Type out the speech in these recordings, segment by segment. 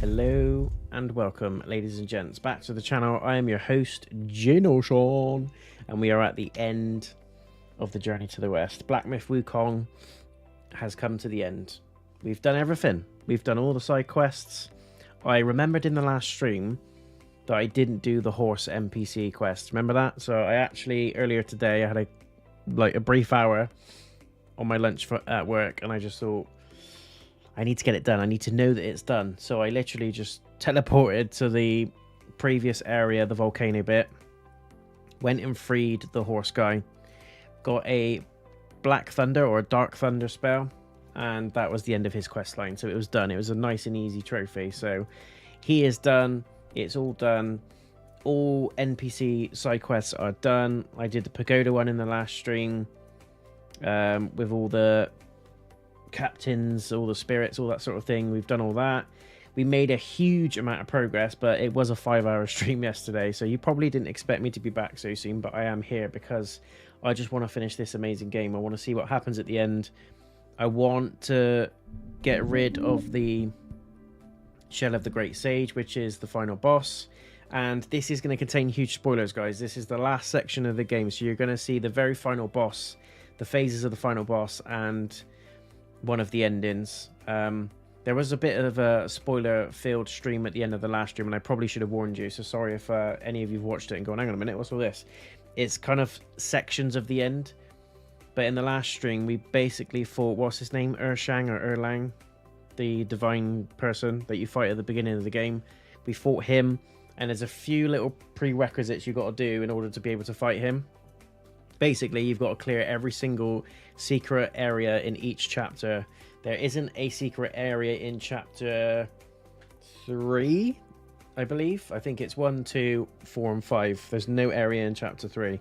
Hello and welcome, ladies and gents, back to the channel. I am your host, JayNotion, and we are at the end of the Journey to the West. Black Myth Wukong has come to the end. We've done everything. We've done all the side quests. I remembered in the last stream that I didn't do the horse NPC quest. Remember that? So I actually, earlier today, I had a brief hour on my lunch at work, and I just thought, I need to get it done. I need to know that it's done. So I literally just teleported to the previous area, the volcano bit, went and freed the horse guy, got a Black Thunder or a Dark Thunder spell, and that was the end of his quest line. So it was done. It was a nice and easy trophy. So he is done. It's all done. All NPC side quests are done. I did the pagoda one in the last stream with all the captains, all the spirits, all that sort of thing. We've done all that. We made a huge amount of progress, but it was a 5-hour stream yesterday, so you probably didn't expect me to be back so soon, but I am here because I just want to finish this amazing game. I want to see what happens at the end. I want to get rid of the Shell of the Great Sage, which is the final boss, and this is going to contain huge spoilers, guys. This is the last section of the game, so you're going to see the very final boss, the phases of the final boss, and one of the endings. There was a bit of a spoiler-filled stream at the end of the last stream, and I probably should have warned you, so sorry if any of you have watched it and gone, hang on a minute, what's all this? It's kind of sections of the end, but in the last stream, we basically fought, what's his name, Urshang or Erlang, the divine person that you fight at the beginning of the game. We fought him, and there's a few little prerequisites you've got to do in order to be able to fight him. Basically, you've got to clear every single secret area in each chapter. There isn't a secret area in chapter 3, I believe. I think it's 1, 2, 4, and 5. There's no area in chapter 3.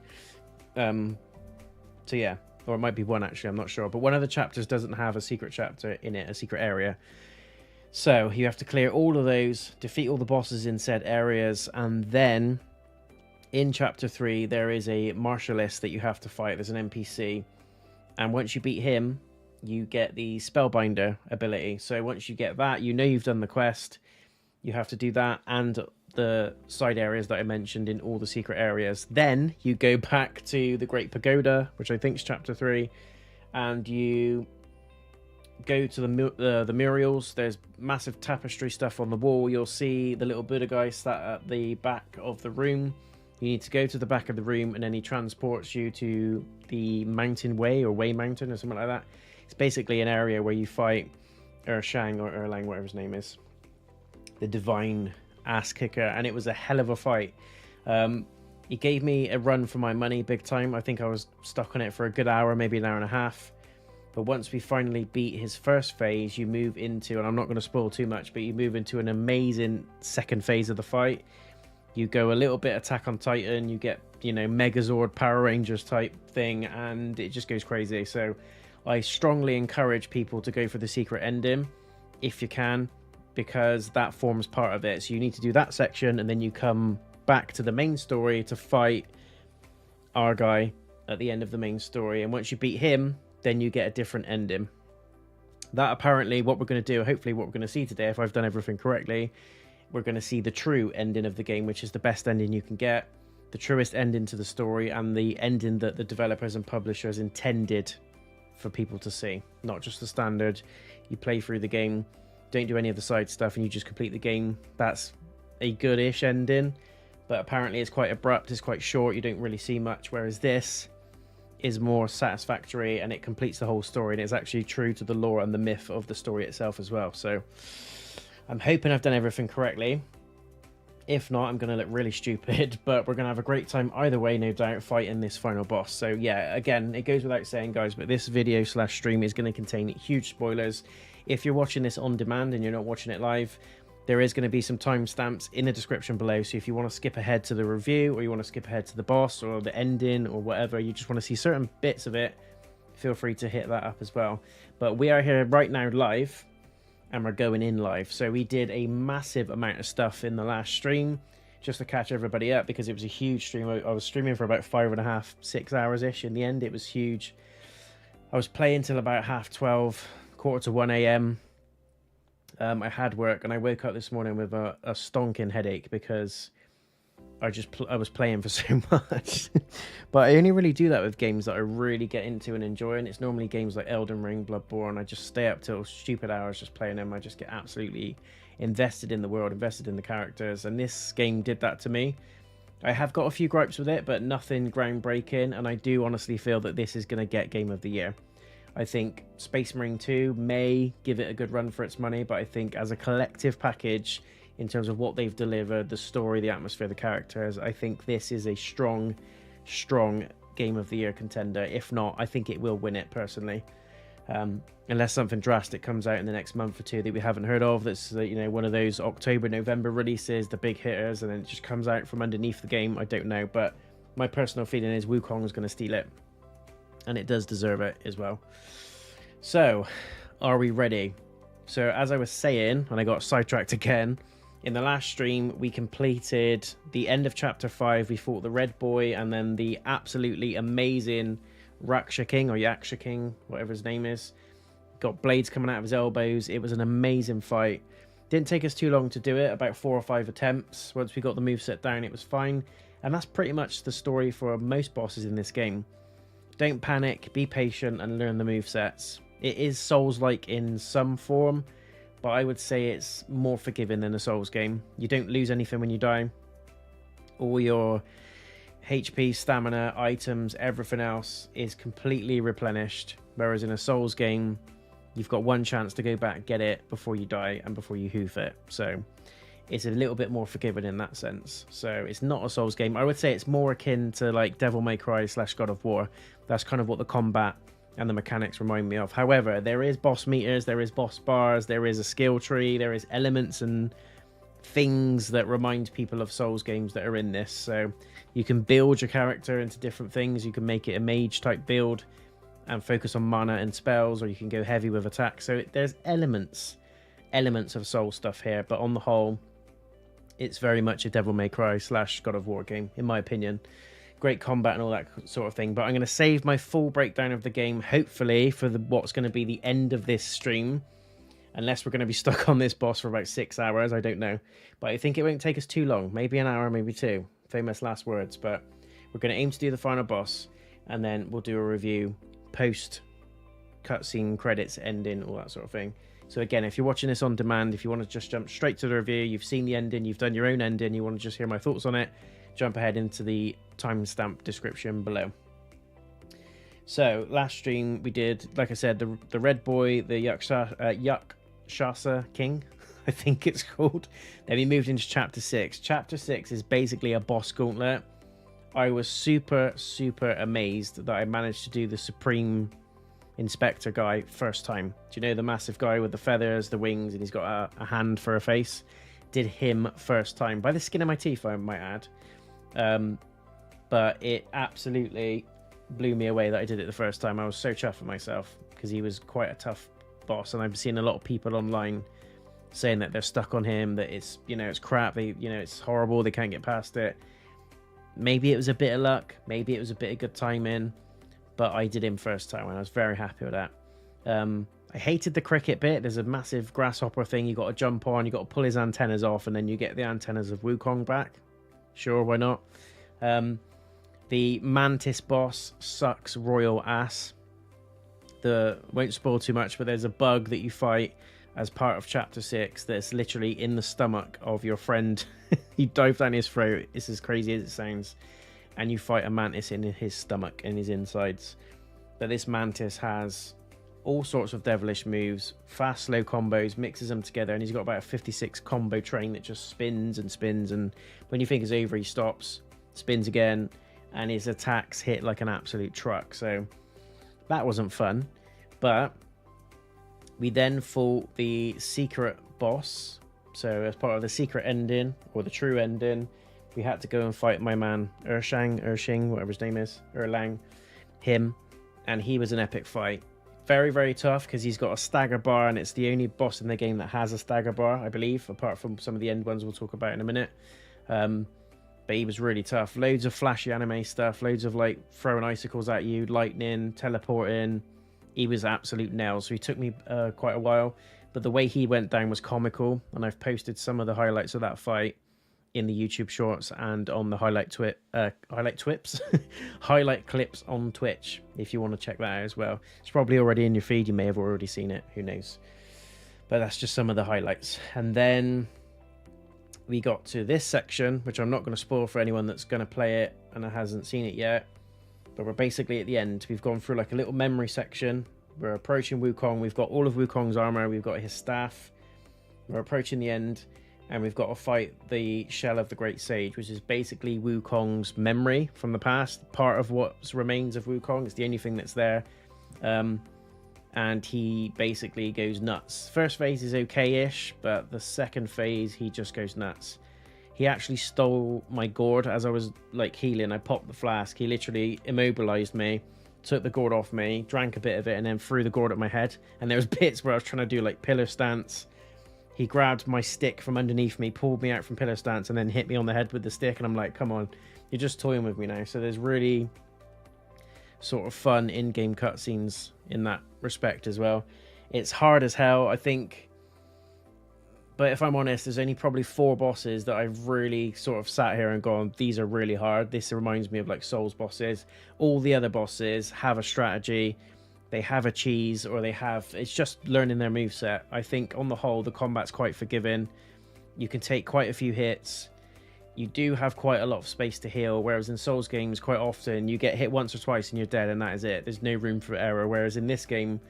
So yeah, or it might be 1 actually, I'm not sure. But one of the chapters doesn't have a secret chapter in it, a secret area. So you have to clear all of those, defeat all the bosses in said areas, and then in chapter 3, there is a martialist that you have to fight. There's an NPC. And once you beat him, you get the Spellbinder ability. So once you get that, you know you've done the quest. You have to do that and the side areas that I mentioned in all the secret areas. Then you go back to the Great Pagoda, which I think is chapter 3. And you go to the murals. There's massive tapestry stuff on the wall. You'll see the little Buddha guy sat at the back of the room. You need to go to the back of the room, and then he transports you to the Mountain Way, or Way Mountain, or something like that. It's basically an area where you fight Urshang or Erlang, whatever his name is, the divine ass kicker, and it was a hell of a fight. He gave me a run for my money big time. I think I was stuck on it for a good hour, maybe an hour and a half. But once we finally beat his first phase, you move into, and I'm not going to spoil too much, but you move into an amazing second phase of the fight. You go a little bit Attack on Titan, you get, you know, Megazord, Power Rangers type thing, and it just goes crazy. So I strongly encourage people to go for the secret ending, if you can, because that forms part of it. So you need to do that section, and then you come back to the main story to fight our guy at the end of the main story. And once you beat him, then you get a different ending. That apparently what we're going to do, hopefully what we're going to see today, if I've done everything correctly, we're going to see the true ending of the game, which is the best ending you can get, the truest ending to the story, and the ending that the developers and publishers intended for people to see. Not just the standard, you play through the game, don't do any of the side stuff, and you just complete the game. That's a good-ish ending, but apparently it's quite abrupt, it's quite short, you don't really see much, whereas this is more satisfactory, and it completes the whole story, and it's actually true to the lore and the myth of the story itself as well. So I'm hoping I've done everything correctly. If not, I'm going to look really stupid, but we're going to have a great time either way, no doubt, fighting this final boss. So yeah, again, it goes without saying, guys, but this video / stream is going to contain huge spoilers. If you're watching this on demand and you're not watching it live, there is going to be some timestamps in the description below. So if you want to skip ahead to the review, or you want to skip ahead to the boss or the ending or whatever, you just want to see certain bits of it, feel free to hit that up as well. But we are here right now live, and we're going in live. So we did a massive amount of stuff in the last stream just to catch everybody up, because it was a huge stream. I was streaming for about 5.5, 6 hours ish. In the end, it was huge. I was playing till about 12:30, 1:45 a.m. I had work, and I woke up this morning with a stonking headache because I was playing for so much. But I only really do that with games that I really get into and enjoy, and it's normally games like Elden Ring, Bloodborne. I just stay up till stupid hours just playing them. I just get absolutely invested in the world, invested in the characters, and this game did that to me. I have got a few gripes with it, but nothing groundbreaking, and I do honestly feel that this is going to get Game of the Year. I think Space Marine 2 may give it a good run for its money, but I think as a collective package, in terms of what they've delivered, the story, the atmosphere, the characters, I think this is a strong Game of the Year contender. If not, I think it will win it, personally. Unless something drastic comes out in the next month or two that we haven't heard of, that's one of those October, November releases, the big hitters, and then it just comes out from underneath the game. I don't know, but my personal feeling is Wukong is going to steal it. And it does deserve it as well. So, are we ready? So, as I was saying, and I got sidetracked again, in the last stream, we completed the end of Chapter 5. We fought the Red Boy, and then the absolutely amazing Raksha King, or Yaksha King, whatever his name is. Got blades coming out of his elbows. It was an amazing fight. Didn't take us too long to do it, about 4 or 5 attempts. Once we got the moveset down, it was fine. And that's pretty much the story for most bosses in this game. Don't panic, be patient, and learn the movesets. It is Souls-like in some form, but I would say it's more forgiving than a Souls game. You don't lose anything when you die. All your HP, stamina, items, everything else is completely replenished. Whereas in a Souls game, you've got one chance to go back, get it before you die and before you hoof it. So it's a little bit more forgiving in that sense. So it's not a Souls game. I would say it's more akin to like Devil May Cry / God of War. That's kind of what the combat and the mechanics remind me of. However, there is boss meters, there is boss bars, there is a skill tree, there is elements and things that remind people of Souls games that are in this. So you can build your character into different things. You can make it a mage type build and focus on mana and spells, or you can go heavy with attack. So there's elements of Soul stuff here, but on the whole, it's very much a Devil May Cry / God of War game, in my opinion. Great combat and all that sort of thing, but I'm going to save my full breakdown of the game, hopefully, for what's going to be the end of this stream. Unless we're going to be stuck on this boss for about 6 hours, I don't know. But I think it won't take us too long, maybe an hour, maybe 2. Famous last words, but we're going to aim to do the final boss, and then we'll do a review post cutscene, credits, ending, all that sort of thing. So again, if you're watching this on demand, if you want to just jump straight to the review, you've seen the ending, you've done your own ending, you want to just hear my thoughts on it, jump ahead into the timestamp description below. So last stream we did, like I said, the Red Boy, the Yakshasa King, I think it's called. Then we moved into Chapter 6. Chapter 6 is basically a boss gauntlet. I was super amazed that I managed to do the Supreme Inspector guy first time. Do you know the massive guy with the feathers, the wings, and he's got a hand for a face? Did him first time by the skin of my teeth, I might add. But it absolutely blew me away that I did it the first time. I was so chuffed with myself because he was quite a tough boss, and I've seen a lot of people online saying that they're stuck on him, that it's it's crap, it's horrible, they can't get past it. Maybe it was a bit of luck, maybe it was a bit of good timing, but I did him first time and I was very happy with that. I hated the cricket bit. There's a massive grasshopper thing you got to jump on, you got to pull his antennas off, and then you get the antennas of Wukong back. Sure, why not? The mantis boss sucks royal ass. Won't spoil too much, but there's a bug that you fight as part of Chapter 6 that's literally in the stomach of your friend. You dive down his throat, it's as crazy as it sounds, and you fight a mantis in his stomach and his insides. But this mantis has all sorts of devilish moves, fast, slow combos, mixes them together, and he's got about a 56 combo train that just spins and spins, and when you think it's over, he stops, spins again, and his attacks hit like an absolute truck. So that wasn't fun. But we then fought the secret boss. So as part of the secret ending, or the true ending, we had to go and fight my man Ershing, whatever his name is, Erlang, him, and he was an epic fight. Very tough because he's got a stagger bar, and it's the only boss in the game that has a stagger bar, I believe, apart from some of the end ones we'll talk about in a minute. But he was really tough. Loads of flashy anime stuff, loads of like throwing icicles at you, lightning, teleporting. He was absolute nails, so he took me quite a while. but the way he went down was comical, and I've posted some of the highlights of that fight in the YouTube shorts and on the highlight clips on Twitch, if you want to check that out as well. It's probably already in your feed, you may have already seen it, who knows. But that's just some of the highlights. And then we got to this section, which I'm not going to spoil for anyone that's going to play it and hasn't seen it yet, but we're basically at the end. We've gone through like a little memory section. We're approaching Wukong. We've got all of Wukong's armor. We've got his staff. We're approaching the end, and we've got to fight the Shell of the Great Sage, which is basically Wukong's memory from the past, part of what remains of Wukong. It's the only thing that's there. And he basically goes nuts. First phase is okay-ish, but the second phase, he just goes nuts. He actually stole my gourd as I was like healing. I popped the flask. He literally immobilized me, took the gourd off me, drank a bit of it, and then threw the gourd at my head. And there was bits where I was trying to do like pillar stance. He grabbed my stick from underneath me, pulled me out from pillar stance, and then hit me on the head with the stick. And I'm like, come on, you're just toying with me now. So there's really sort of fun in-game cutscenes in that respect as well. It's hard as hell, I think. But if I'm honest, there's only probably 4 bosses that I've really sort of sat here and gone, these are really hard. This reminds me of like Souls bosses. All the other bosses have a strategy. They have a cheese, or they have... It's just learning their moveset. I think on the whole, the combat's quite forgiving. You can take quite a few hits. You do have quite a lot of space to heal, whereas in Souls games, quite often, you get hit once or twice and you're dead, and that is it. There's no room for error, whereas in this game,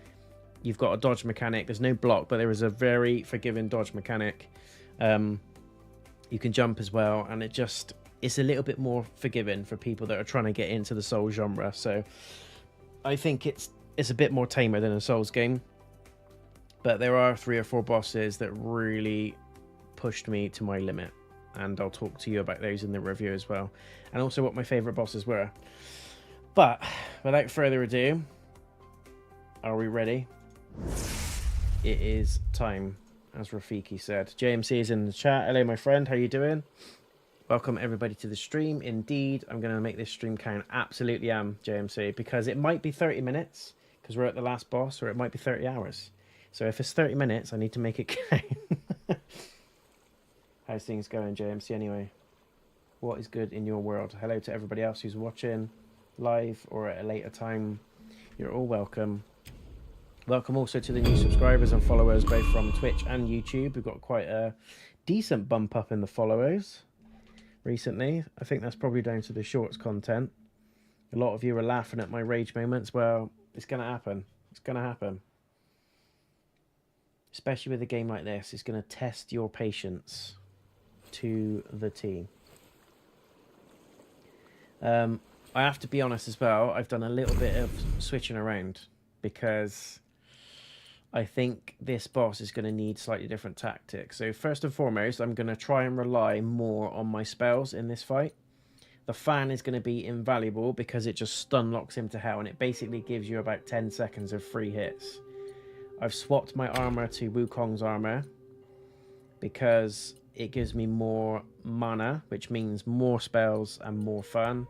you've got a dodge mechanic. There's no block, but there is a very forgiving dodge mechanic. You can jump as well, and it's a little bit more forgiving for people that are trying to get into the Souls genre. So I think it's a bit more tamer than a Souls game. But there are 3 or 4 bosses that really pushed me to my limit, and I'll talk to you about those in the review as well, and also what my favourite bosses were. But without further ado, are we ready? It is time, as Rafiki said. JMC is in the chat. Hello, my friend. How you doing? Welcome everybody to the stream. Indeed, I'm going to make this stream count. Absolutely am, JMC, because it might be 30 minutes because we're at the last boss, or it might be 30 hours. So if it's 30 minutes, I need to make it count. How's things going, JMC, anyway? What is good in your world? Hello to everybody else who's watching live or at a later time. You're all welcome. Welcome also to the new subscribers and followers, both from Twitch and YouTube. We've got quite a decent bump up in the followers recently. I think that's probably down to the shorts content. A lot of you are laughing at my rage moments. Well, it's going to happen. It's going to happen. Especially with a game like this, it's going to test your patience to the T. I have to be honest as well, I've done a little bit of switching around because I think this boss is going to need slightly different tactics. So first and foremost, I'm going to try and rely more on my spells in this fight. The fan is going to be invaluable because it just stun locks him to hell, and it basically gives you about 10 seconds of free hits. I've swapped my armor to Wukong's armor because it gives me more mana, which means more spells and more fun.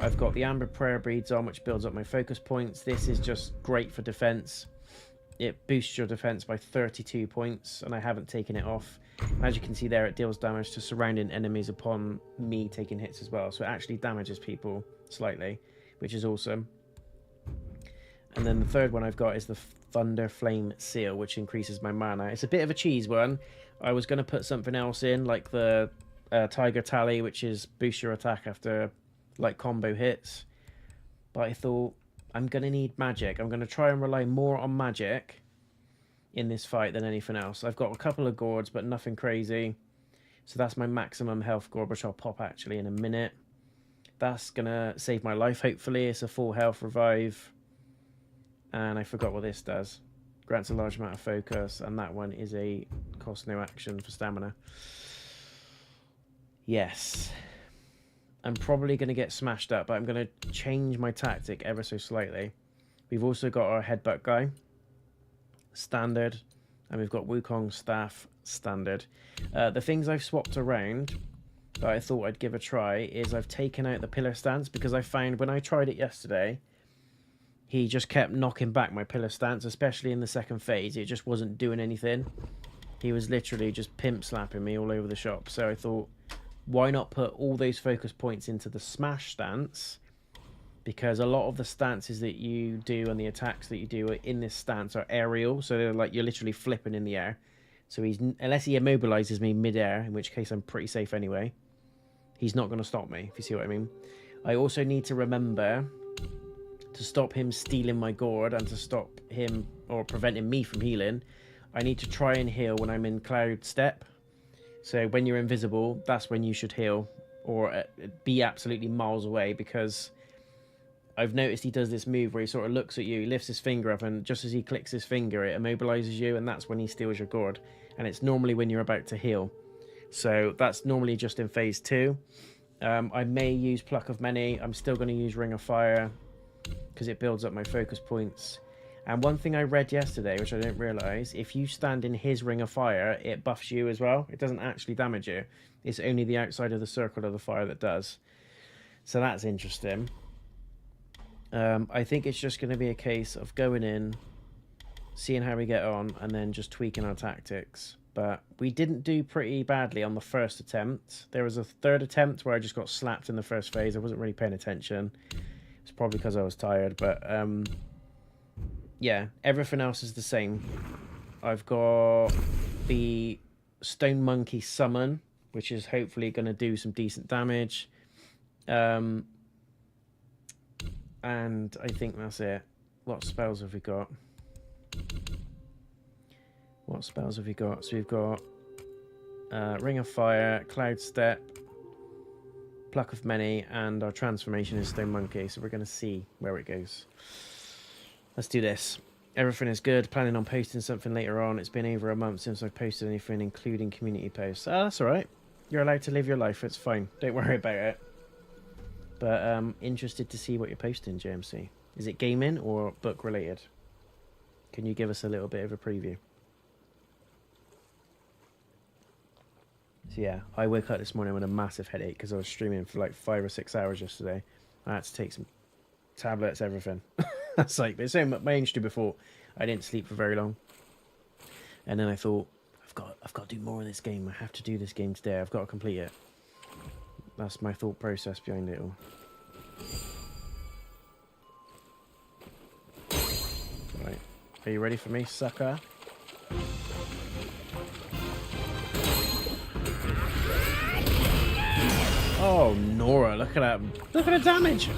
I've got the Amber Prayer Beads on, which builds up my focus points. This is just great for defense. It boosts your defense by 32 points, and I haven't taken it off. As you can see there, it deals damage to surrounding enemies upon me taking hits as well. So it actually damages people slightly, which is awesome. And then the third one I've got is the Thunder Flame Seal, which increases my mana. It's a bit of a cheese one. I was going to put something else in, like the Tiger Tally, which is boost your attack after like combo hits. But I thought, I'm going to need magic. I'm going to try and rely more on magic in this fight than anything else. I've got a couple of gourds, but nothing crazy. So that's my maximum health gourd, which I'll pop actually in a minute. That's going to save my life, hopefully. It's a full health revive. And I forgot what this does. Grants a large amount of focus, and that one is a cost no action for stamina. Yes. I'm probably going to get smashed up, but I'm going to change my tactic ever so slightly. We've also got our headbutt guy, standard, and we've got Wukong staff, standard. The things I've swapped around that I thought I'd give a try is I've taken out the pillar stance, because I found when I tried it yesterday, he just kept knocking back my pillar stance, especially in the second phase. It just wasn't doing anything. He was literally just pimp slapping me all over the shop. So I thought, why not put all those focus points into the smash stance? Because a lot of the stances that you do and the attacks that you do in this stance are aerial. So they're like, you're literally flipping in the air. So he's, unless he immobilizes me mid-air, in which case I'm pretty safe anyway, he's not going to stop me, if you see what I mean. I also need to remember to stop him stealing my gourd and to stop him or preventing me from healing. I need to try and heal when I'm in cloud step. So when you're invisible, that's when you should heal, or be absolutely miles away, because I've noticed he does this move where he sort of looks at you, he lifts his finger up, and just as he clicks his finger, it immobilizes you, and that's when he steals your gourd. And it's normally when you're about to heal. So that's normally just in phase 2. I may use Pluck of Many. I'm still going to use Ring of Fire because it builds up my focus points. And one thing I read yesterday, which I didn't realize, if you stand in his Ring of Fire, it buffs you as well. It doesn't actually damage you. It's only the outside of the circle of the fire that does. So that's interesting. I think it's just going to be a case of going in, seeing how we get on, and then just tweaking our tactics. But we didn't do pretty badly on the first attempt. There was a third attempt where I just got slapped in the first phase. I wasn't really paying attention. It's probably because I was tired, but yeah, everything else is the same. I've got the Stone Monkey Summon, which is hopefully going to do some decent damage. And I think that's it. What spells have we got? What spells have we got? So we've got Ring of Fire, Cloud Step, Pluck of Many, and our transformation is Stone Monkey. So we're going to see where it goes. Let's do this. Everything is good. Planning on posting something later on. It's been over a month since I've posted anything, including community posts. Oh, that's all right. You're allowed to live your life. It's fine. Don't worry about it. But interested to see what you're posting, JMC. Is it gaming or book related? Can you give us a little bit of a preview? So yeah, I woke up this morning with a massive headache because I was streaming for like 5 or 6 hours yesterday. I had to take some tablets, everything. That's like, it's so my industry before. I didn't sleep for very long. And then I thought, I've got to do more of this game. I have to do this game today. I've got to complete it. That's my thought process behind it all. Right. Are you ready for me, sucker? Oh, Nora, look at that. Look at the damage. Yeah,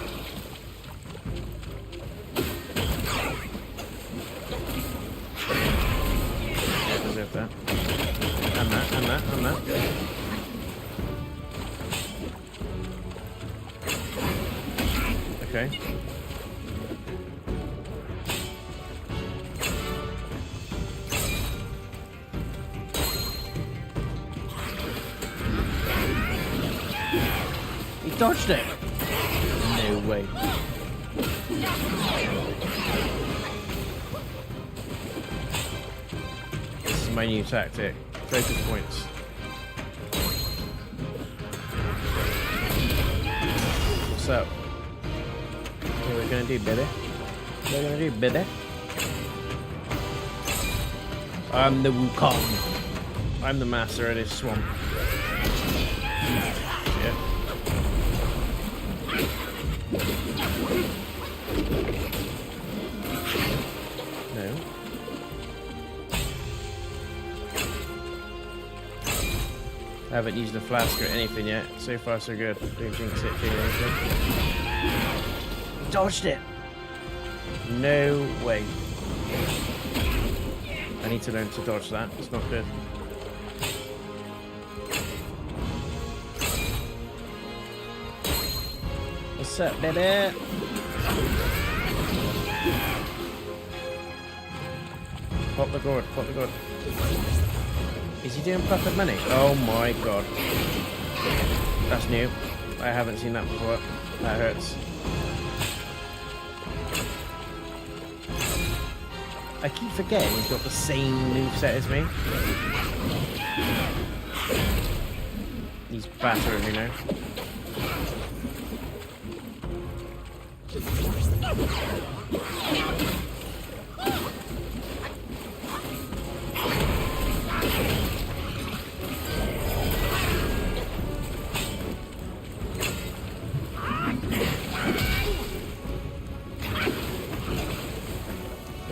I deserve that. And that, and that, and that. Okay. He dodged it. No way. This is my new tactic. Focus points. What's up? What are we gonna do, baby? What are we gonna do, baby? I'm the Wukong. I'm the master of this swamp. Yeah. No. I haven't used the flask or anything yet. So far, so good. Don't jinx it, feel anything. Dodged it! No way. I need to learn to dodge that. It's not good. What's up, baby? Pop the gourd, pop the gourd. Is he doing Pluck of Many? Oh my god. That's new. I haven't seen that before. That hurts. I keep forgetting he's got the same moveset as me. He's battering me now. Come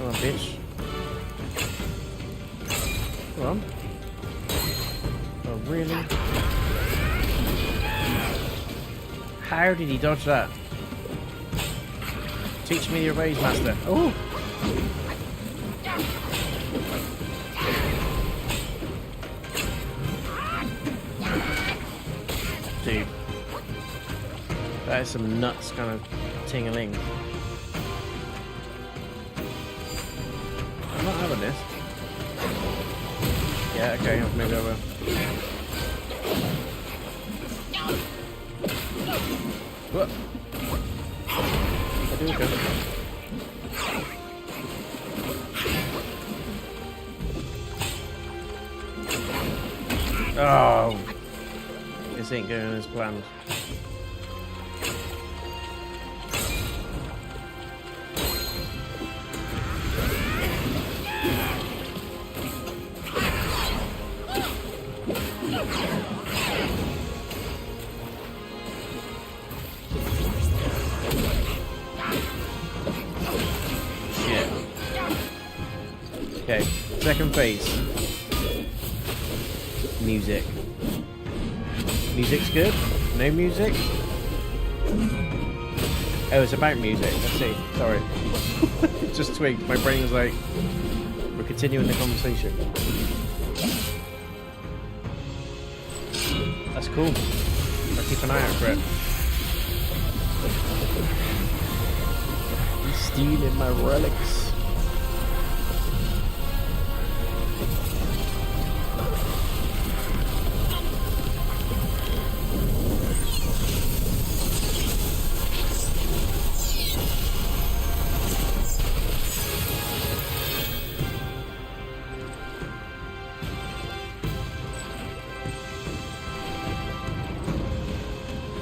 on, bitch. Come on. Oh, really? How did he dodge that? Teach me your ways, master. Oh! Dude. That is some nuts kind of ting-a-ling. I'm not having this. Yeah, okay, maybe I will. What? I do okay. Oh, this ain't going as planned. Okay, second phase. Music. Music's good? No music? Oh, it's about music. Let's see. Sorry. Just twigged. My brain was like, we're continuing the conversation. That's cool. I'll keep an eye out for it. He's stealing my relics.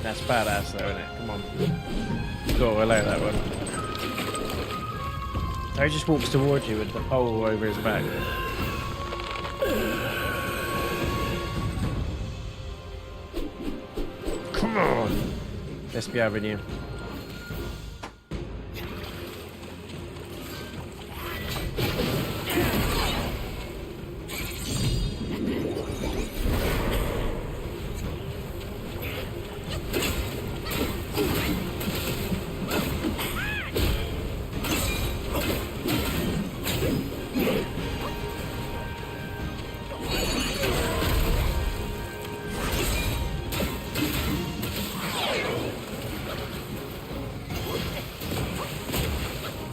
That's badass though, isn't it? Come on. Cool, I like that one. He just walks towards you with the pole over his back. Come on! Let's be having you.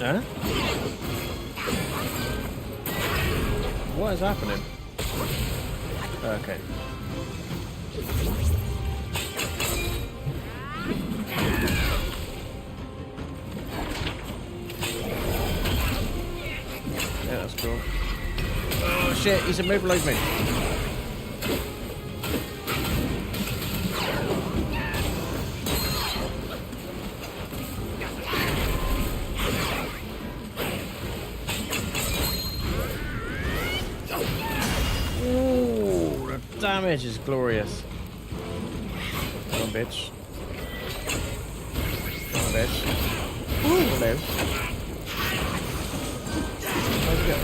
Huh? What is happening? Okay. Yeah, that's cool. Oh shit, he's immobilized me. Damage is glorious. Come on, bitch. Come on, bitch. Ooh, hello. Where'd you go?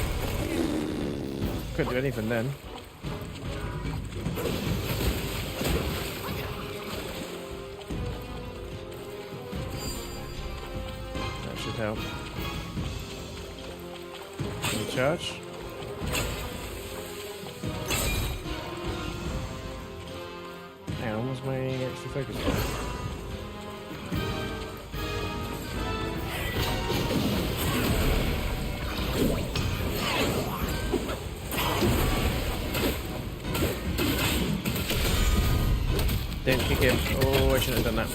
Couldn't do anything then. That should help. Can you charge? Hang on, what's my extra focus for? Don't kick him. Oh, I shouldn't have done that.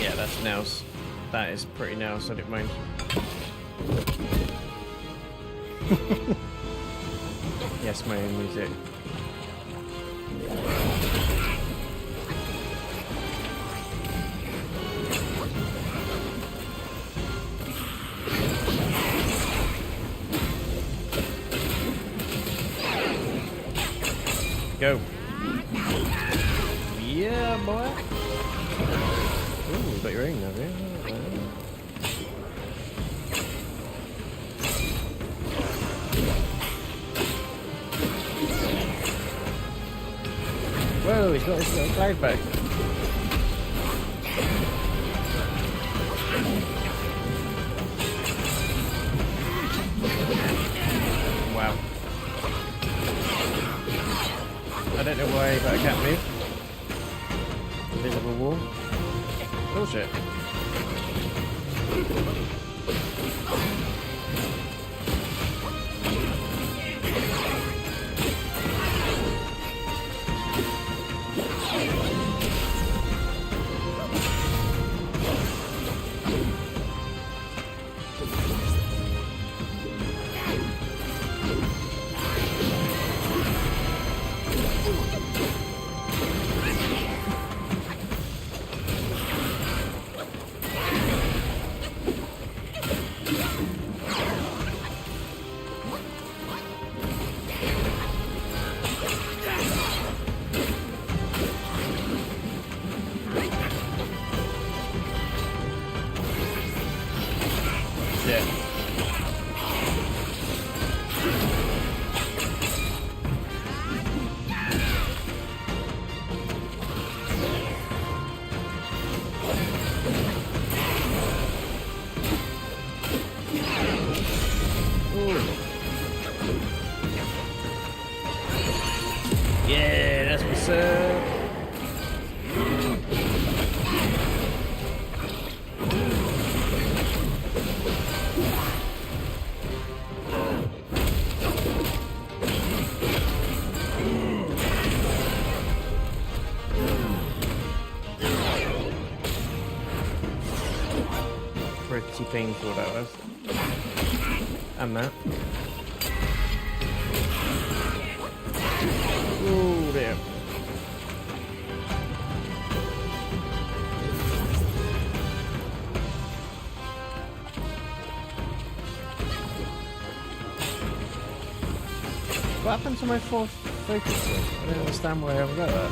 Yeah, that's nails. That is pretty nails, I don't mind. Yes, my own music. Go. Yeah, boy. Ooh, you got your ring, have you? Whoa, he's got his little glide back. Wow. I don't know why, but I can't move. Invisible wall. Bullshit. Yeah, that's what's up. Pretty painful that was. And that. Oh, there. What happened to my fourth focus thing? I don't understand why I haven't got that.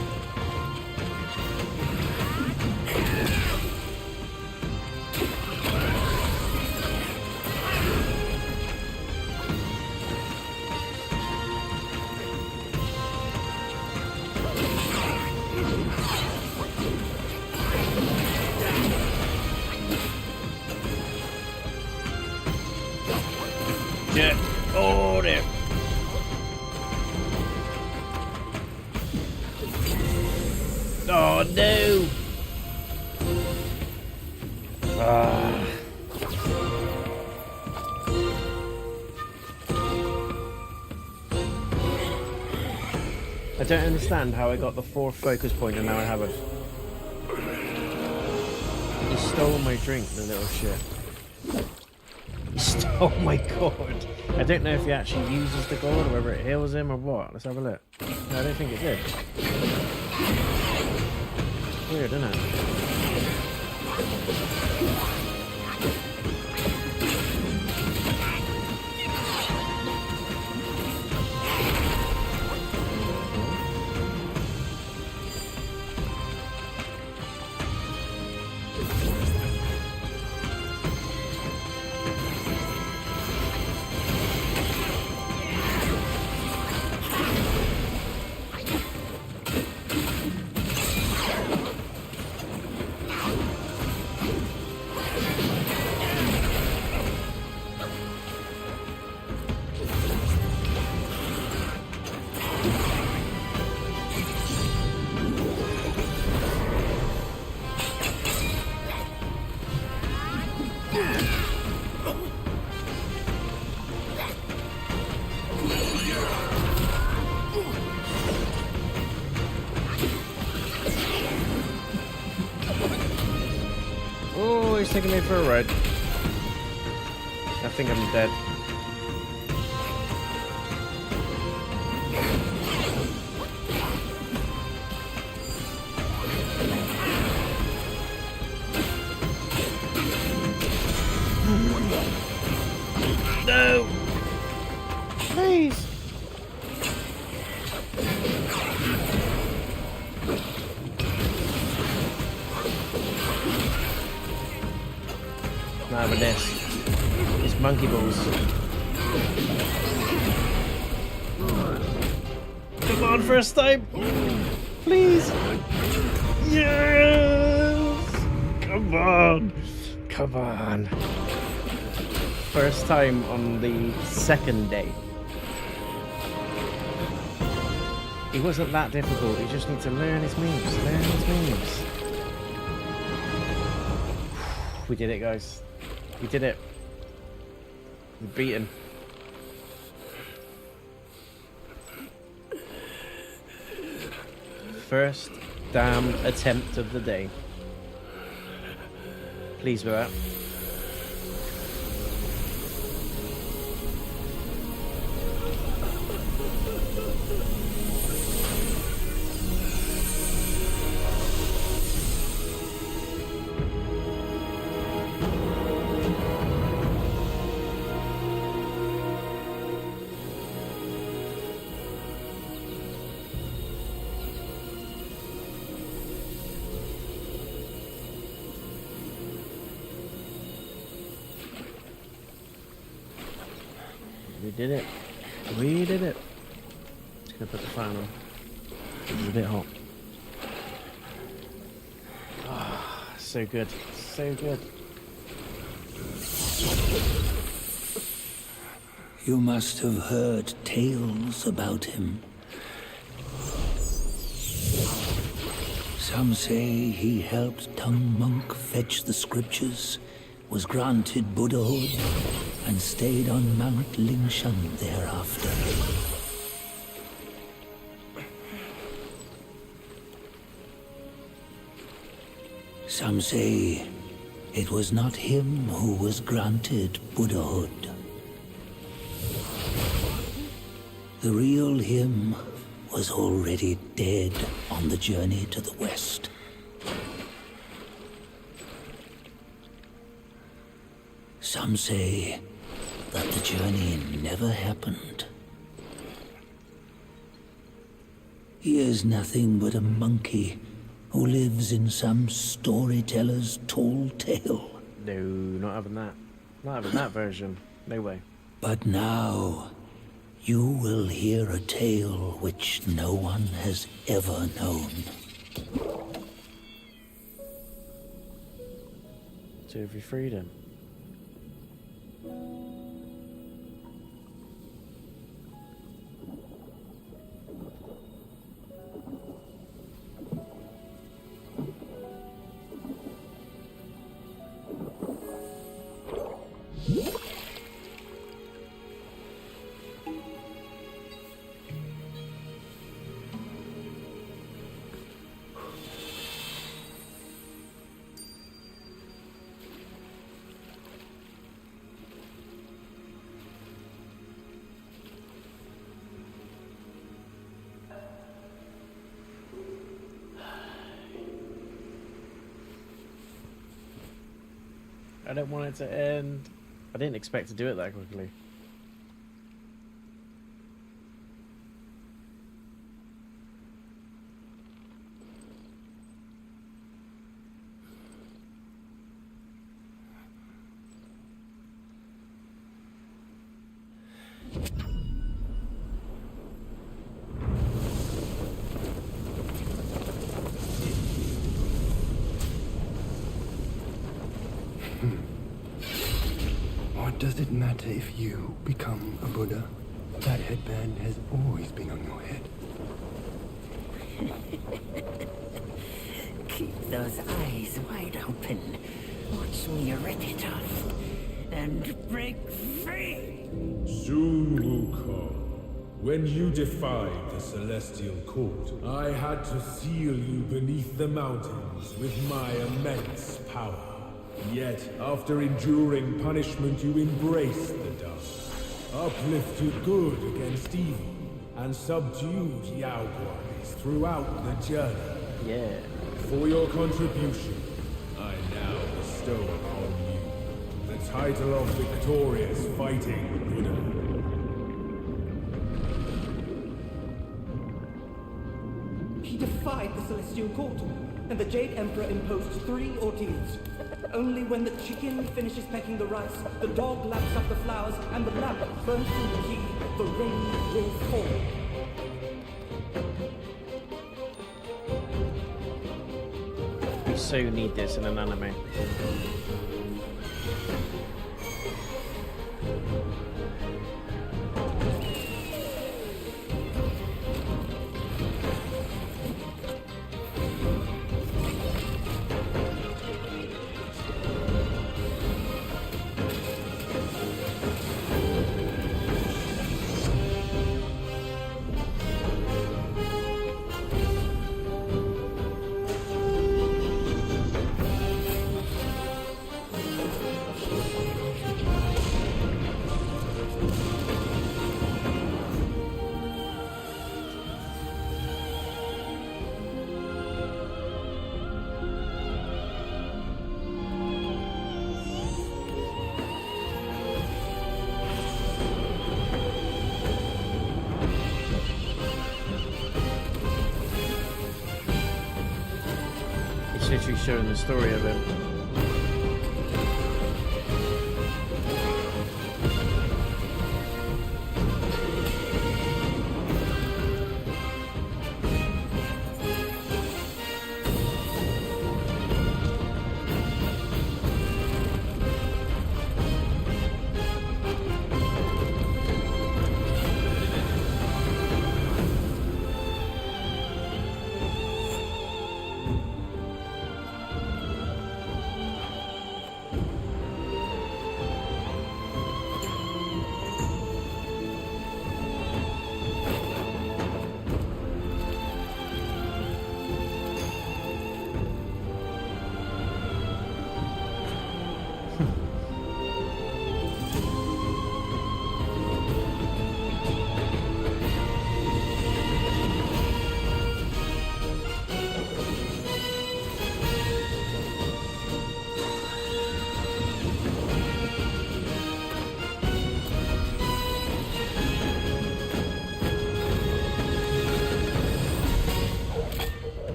Shit. Oh, there. Oh, no. Ah. I don't understand how I got the fourth focus point and now I have it. He stole my drink, the little shit. Oh my god. I don't know if he actually uses the gold or whether it heals him or what. Let's have a look. No, I don't think it did. Weird, isn't it? Oh, he's taking me for a ride. I think I'm dead. No! Please! for this. It's monkey balls. Come on, first time! Please! Yes! Come on! Come on! First time on the second day. It wasn't that difficult, you just need to learn his moves, We did it, guys. We did it. We beat him. First damn attempt of the day. Pleased with that. We did it. We did it. Just gonna put the fan on. It's a bit hot. Ah, so good. So good. You must have heard tales about him. Some say he helped Tung Monk fetch the scriptures, was granted Buddhahood, and stayed on Mount Lingshan thereafter. Some say it was not him who was granted Buddhahood. The real him was already dead on the journey to the west. Some say that the journey never happened. He is nothing but a monkey who lives in some storyteller's tall tale. No, not having that. Not having that version. No way. But now, you will hear a tale which no one has ever known. So have you freed him? I don't want it to end. I didn't expect to do it that quickly. What does it matter if you become a Buddha? That headband has always been on your head. Keep those eyes wide open. Watch me rip it off and break free. Soon, Wukong. When you defied the Celestial Court, I had to seal you beneath the mountains with my immense power. Yet, after enduring punishment, you embraced the dark, uplifted good against evil, and subdued Yaoguais throughout the journey. Yeah. For your contribution, I now bestow upon you the title of Victorious Fighting Buddha. He defied the Celestial Court, and the Jade Emperor imposed 3 ordeals. Only when the chicken finishes pecking the rice, the dog laps up the flowers, and the lamp burns through the key, the rain will fall. We so need this in an anime. It's literally showing the story of him.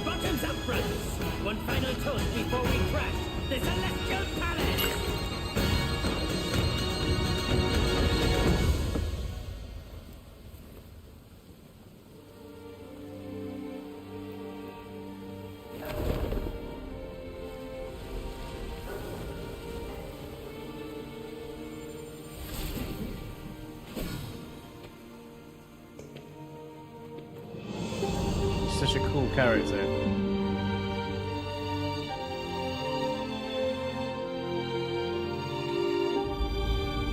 Bottoms up, brothers! One final toast before we crash the Celestial Palace! Such a cool character.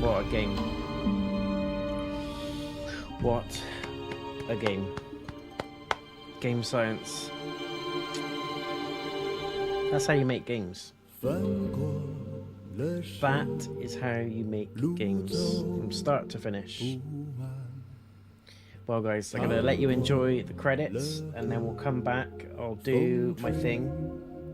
What a game. What a game. Game science. That's how you make games. That is how you make games from start to finish. Well guys, I'm going to let you enjoy the credits and then we'll come back, I'll do my thing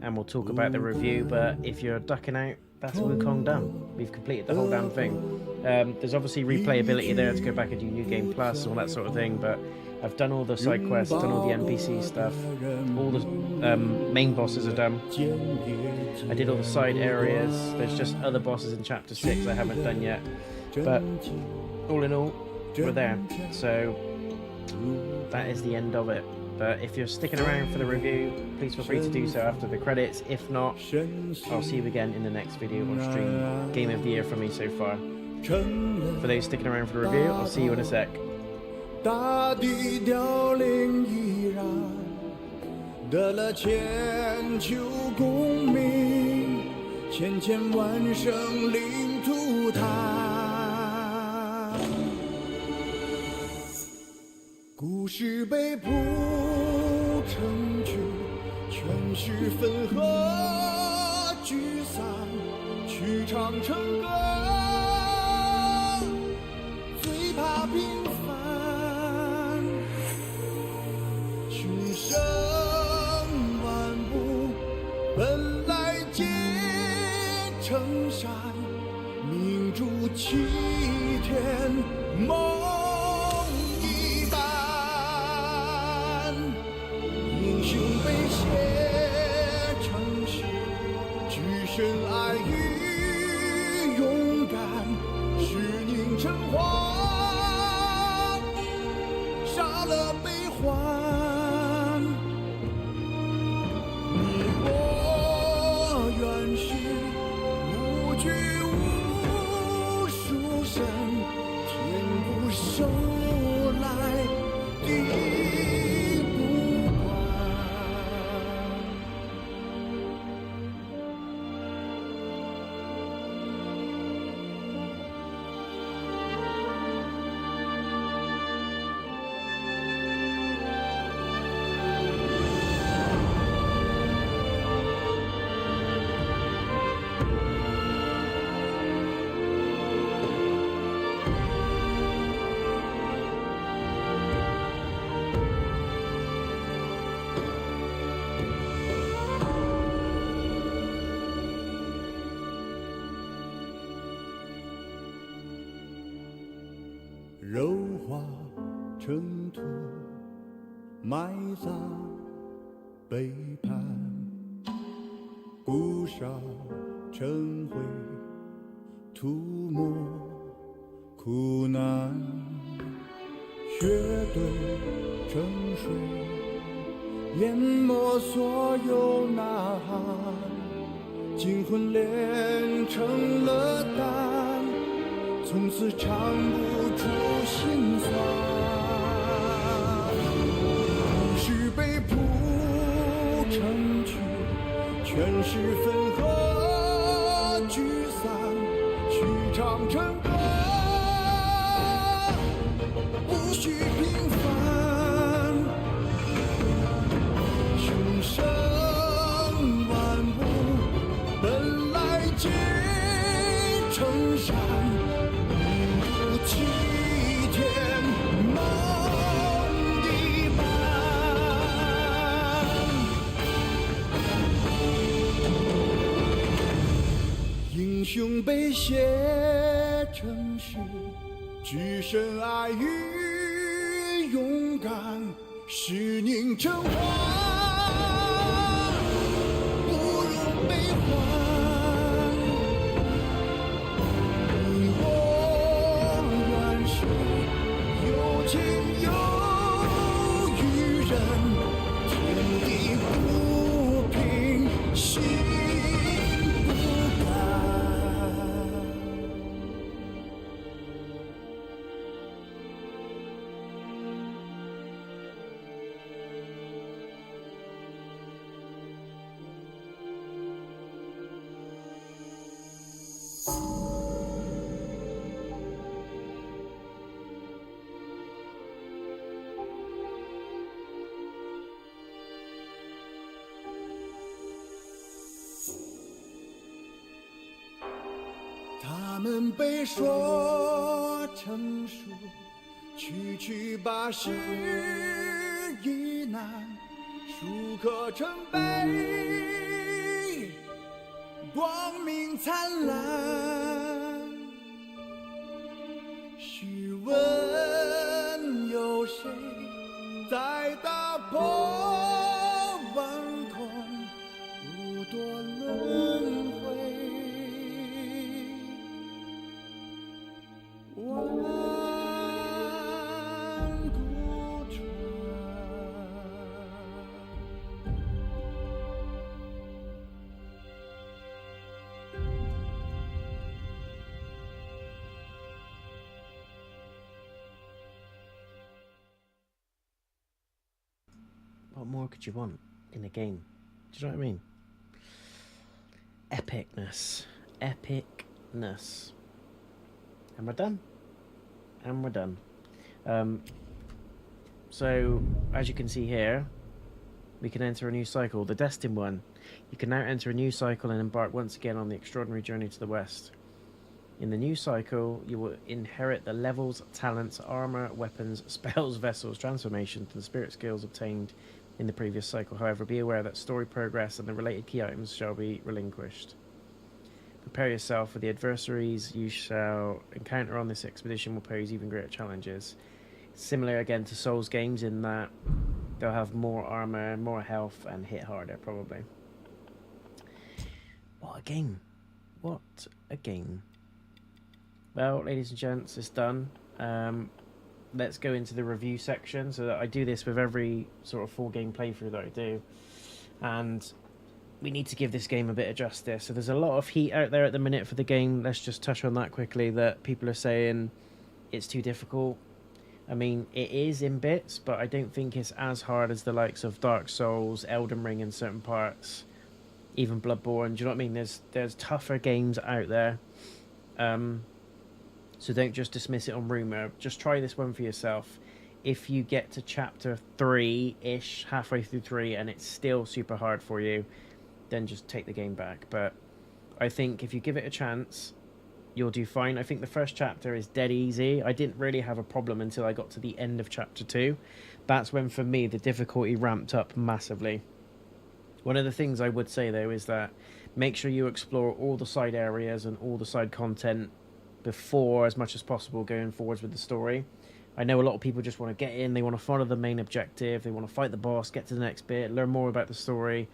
and we'll talk about the review, but if you're ducking out, that's Wukong done. We've completed the whole damn thing. There's obviously replayability there to go back and do New Game Plus and all that sort of thing, but I've done all the side quests, done all the NPC stuff, all the main bosses are done. I did all the side areas, there's just other bosses in Chapter 6 I haven't done yet, but all in all, we're there. So that is the end of it. But if you're sticking around for the review, please feel free to do so after the credits. If not, I'll see you again in the next video or stream. Game of the year for me so far. For those sticking around for the review, I'll see you in a sec. 大地凋零依然，得了千秋功名，千千万生灵涂炭。故事被谱成曲，全是分合聚散，曲唱成歌，最怕平凡。 群生万物，本来皆天梦一般，英雄被写成诗，只剩爱与勇敢，是凝成花，杀了悲欢。你我原是无惧无数生，天不收来地不管。肉化成土，埋葬背叛，骨烧成灰，涂抹苦难，血兑成水，淹没所有呐喊，惊魂炼成了胆，从此尝不出心酸。故事被谱成曲，全是分合聚散，曲唱成歌，无需平凡。众生万物本来皆成山，齐天梦一般，英雄被写成诗，只剩爱与勇敢，是凝成花，不容悲欢。有情有与人，天地不平，心不甘。他们被说成书，区区八十一难，书刻成碑，光明灿烂。试问有谁在打破万空，不堕轮回？万古传。What more could you want in a game? Do you know what I mean? Epicness. Epicness. And we're done. And we're done. So, as you can see here, we can enter a new cycle, the destined one. You can now enter a new cycle and embark once again on the extraordinary journey to the west. In the new cycle, you will inherit the levels, talents, armor, weapons, spells, vessels, transformations, and spirit skills obtained in the previous cycle. However, be aware that story progress and the related key items shall be relinquished. Prepare yourself for the adversaries you shall encounter on this expedition will pose even greater challenges. Similar again to Souls games in that they'll have more armor, more health, and hit harder probably. What a game. What a game. Well, ladies and gents, it's done. Let's go into the review section. So that I do this with every sort of full game playthrough that I do. And we need to give this game a bit of justice. So there's a lot of heat out there at the minute for the game. Let's just touch on that quickly, that people are saying it's too difficult. I mean, it is in bits, but I don't think it's as hard as the likes of Dark Souls, Elden Ring in certain parts, even Bloodborne. Do you know what I mean? There's tougher games out there. So don't just dismiss it on rumour. Just try this one for yourself. If you get to chapter 3-ish, halfway through 3, and it's still super hard for you, then just take the game back. But I think if you give it a chance, you'll do fine. I think the first chapter is dead easy. I didn't really have a problem until I got to the end of chapter 2. That's when, for me, the difficulty ramped up massively. One of the things I would say, though, is that make sure you explore all the side areas and all the side content before, as much as possible, going forwards with the story. I know a lot of people just want to get in, they want to follow the main objective, they want to fight the boss, get to the next bit, learn more about the story.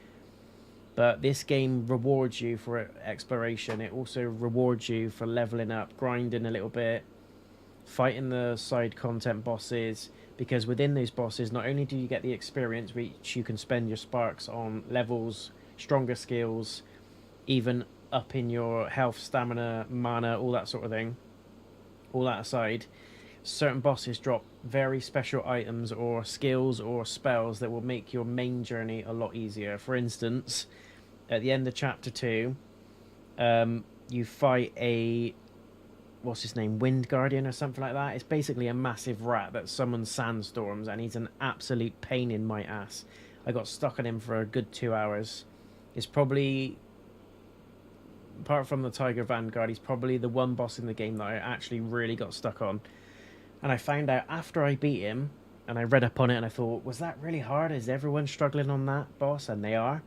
But this game rewards you for exploration. It also rewards you for leveling up, grinding a little bit, fighting the side content bosses, because within those bosses, not only do you get the experience, which you can spend your sparks on levels, stronger skills, even up in your health, stamina, mana, all that sort of thing. All that aside, certain bosses drop very special items or skills or spells that will make your main journey a lot easier. For instance, at the end of chapter 2, you fight a, what's his name, Wind Guardian or something like that. It's basically a massive rat that summons sandstorms, and he's an absolute pain in my ass. I got stuck on him for a good 2 hours. It's probably, apart from the Tiger Vanguard, he's probably the one boss in the game that I actually really got stuck on. And I found out after I beat him, and I read up on it, and I thought, was that really hard? Is everyone struggling on that boss? And they are.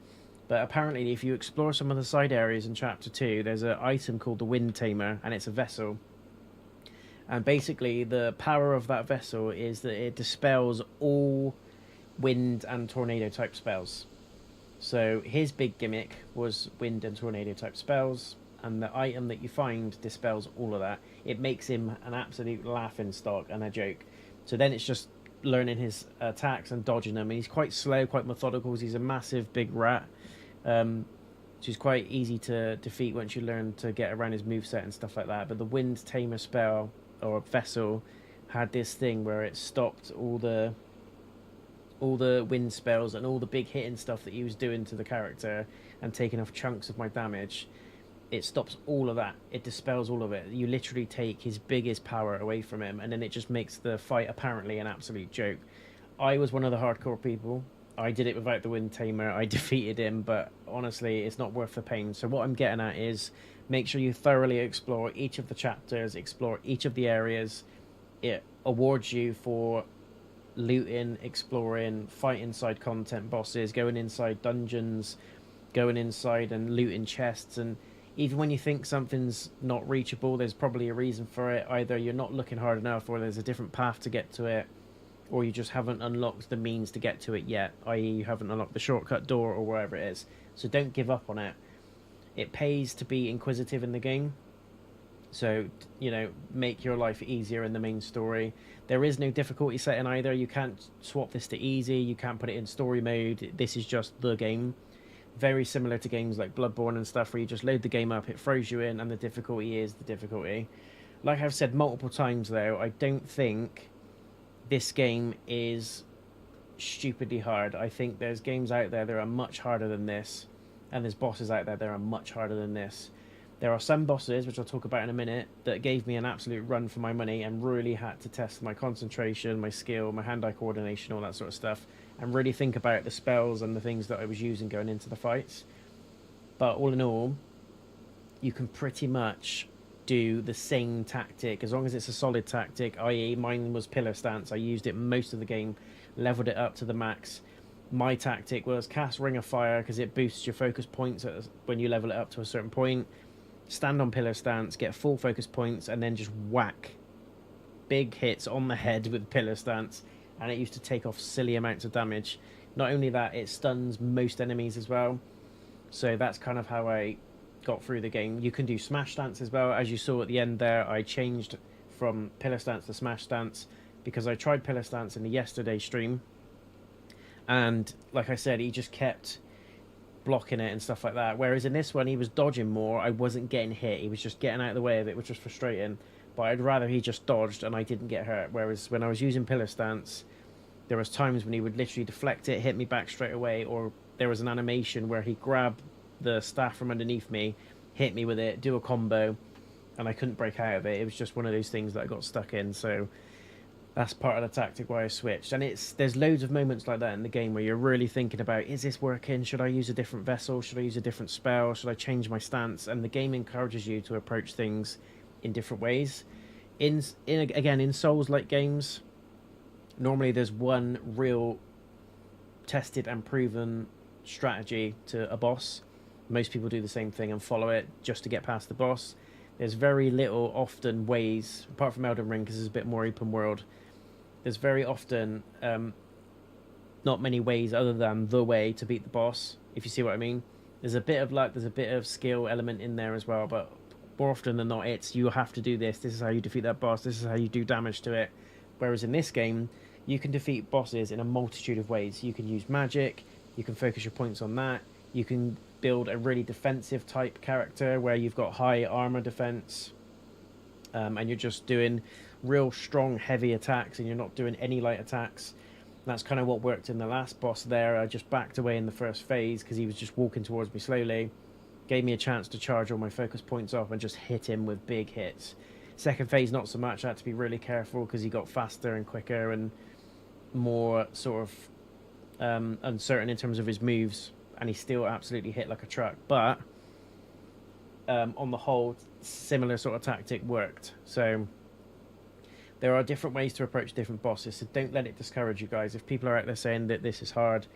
But apparently, if you explore some of the side areas in chapter 2, there's an item called the Wind Tamer, and it's a vessel. And basically, the power of that vessel is that it dispels all wind and tornado type spells. So his big gimmick was wind and tornado type spells, and the item that you find dispels all of that. It makes him an absolute laughing stock and a joke. So then it's just learning his attacks and dodging them. And he's quite slow, quite methodical, because he's a massive big rat. So he's quite easy to defeat once you learn to get around his moveset and stuff like that. But the Wind Tamer spell, or vessel, had this thing where it stopped all the wind spells and all the big hitting stuff that he was doing to the character and taking off chunks of my damage. It stops all of that. It dispels all of it. You literally take his biggest power away from him, and then it just makes the fight apparently an absolute joke. I was one of the hardcore people. I did it without the Wind Tamer. I defeated him, but honestly, it's not worth the pain. So what I'm getting at is, make sure you thoroughly explore each of the chapters, explore each of the areas. It awards you for looting, exploring, fighting side content bosses, going inside dungeons, going inside and looting chests. And even when you think something's not reachable, there's probably a reason for it. Either you're not looking hard enough, or there's a different path to get to it, or you just haven't unlocked the means to get to it yet, i.e. you haven't unlocked the shortcut door or wherever it is. So don't give up on it. It pays to be inquisitive in the game. So, you know, make your life easier in the main story. There is no difficulty setting either. You can't swap this to easy. You can't put it in story mode. This is just the game. Very similar to games like Bloodborne and stuff, where you just load the game up, it throws you in, and the difficulty is the difficulty. Like I've said multiple times, though, I don't think this game is stupidly hard. I think there's games out there that are much harder than this, and there's bosses out there that are much harder than this. There are some bosses, which I'll talk about in a minute, that gave me an absolute run for my money and really had to test my concentration, my skill, my hand-eye coordination, all that sort of stuff, and really think about the spells and the things that I was using going into the fights. But all in all, you can pretty much do the same tactic, as long as it's a solid tactic, i.e. mine was pillar stance. I used it most of the game, leveled it up to the max. My tactic was cast Ring of Fire, because it boosts your focus points when you level it up to a certain point. stand on pillar stance, get full focus points, and then just whack big hits on the head with pillar stance, and it used to take off silly amounts of damage. Not only that, it stuns most enemies as well. So that's kind of how I got through the game. You can do smash stance as well. As you saw at the end there, I changed from pillar stance to smash stance because I tried pillar stance in the yesterday stream, and like I said, he just kept blocking it and stuff like that. Whereas in this one, he was dodging more. I wasn't getting hit. He was just getting out of the way of it, which was frustrating. But I'd rather he just dodged and I didn't get hurt. Whereas when I was using pillar stance, there was times when he would literally deflect it, hit me back straight away, or there was an animation where he grabbed the staff from underneath me, hit me with it, do a combo, and I couldn't break out of it. It was just one of those things that I got stuck in. So that's part of the tactic why I switched. And there's loads of moments like that in the game where you're really thinking about, is this working? Should I use a different vessel? Should I use a different spell? Should I change my stance? And the game encourages you to approach things in different ways. Again, in Souls-like games, normally there's one real tested and proven strategy to a boss. Most people do the same thing and follow it just to get past the boss. There's very little often ways, apart from Elden Ring because it's a bit more open world, there's very often not many ways other than the way to beat the boss, if you see what I mean. There's a bit of luck, there's a bit of skill element in there as well, but more often than not, it's you have to do this is how you defeat that boss, this is how you do damage to it. Whereas in this game, you can defeat bosses in a multitude of ways. You can use magic, you can focus your points on that, you can build a really defensive type character where you've got high armor defense, and you're just doing real strong heavy attacks and you're not doing any light attacks. That's kind of what worked in the last boss there. I just backed away in the first phase because he was just walking towards me slowly, gave me a chance to charge all my focus points off and just hit him with big hits. Second phase, not so much. I had to be really careful because he got faster and quicker and more sort of uncertain in terms of his moves, and he still absolutely hit like a truck. But on the whole, similar sort of tactic worked. So there are different ways to approach different bosses, so don't let it discourage you guys. If people are out there saying that this is hard,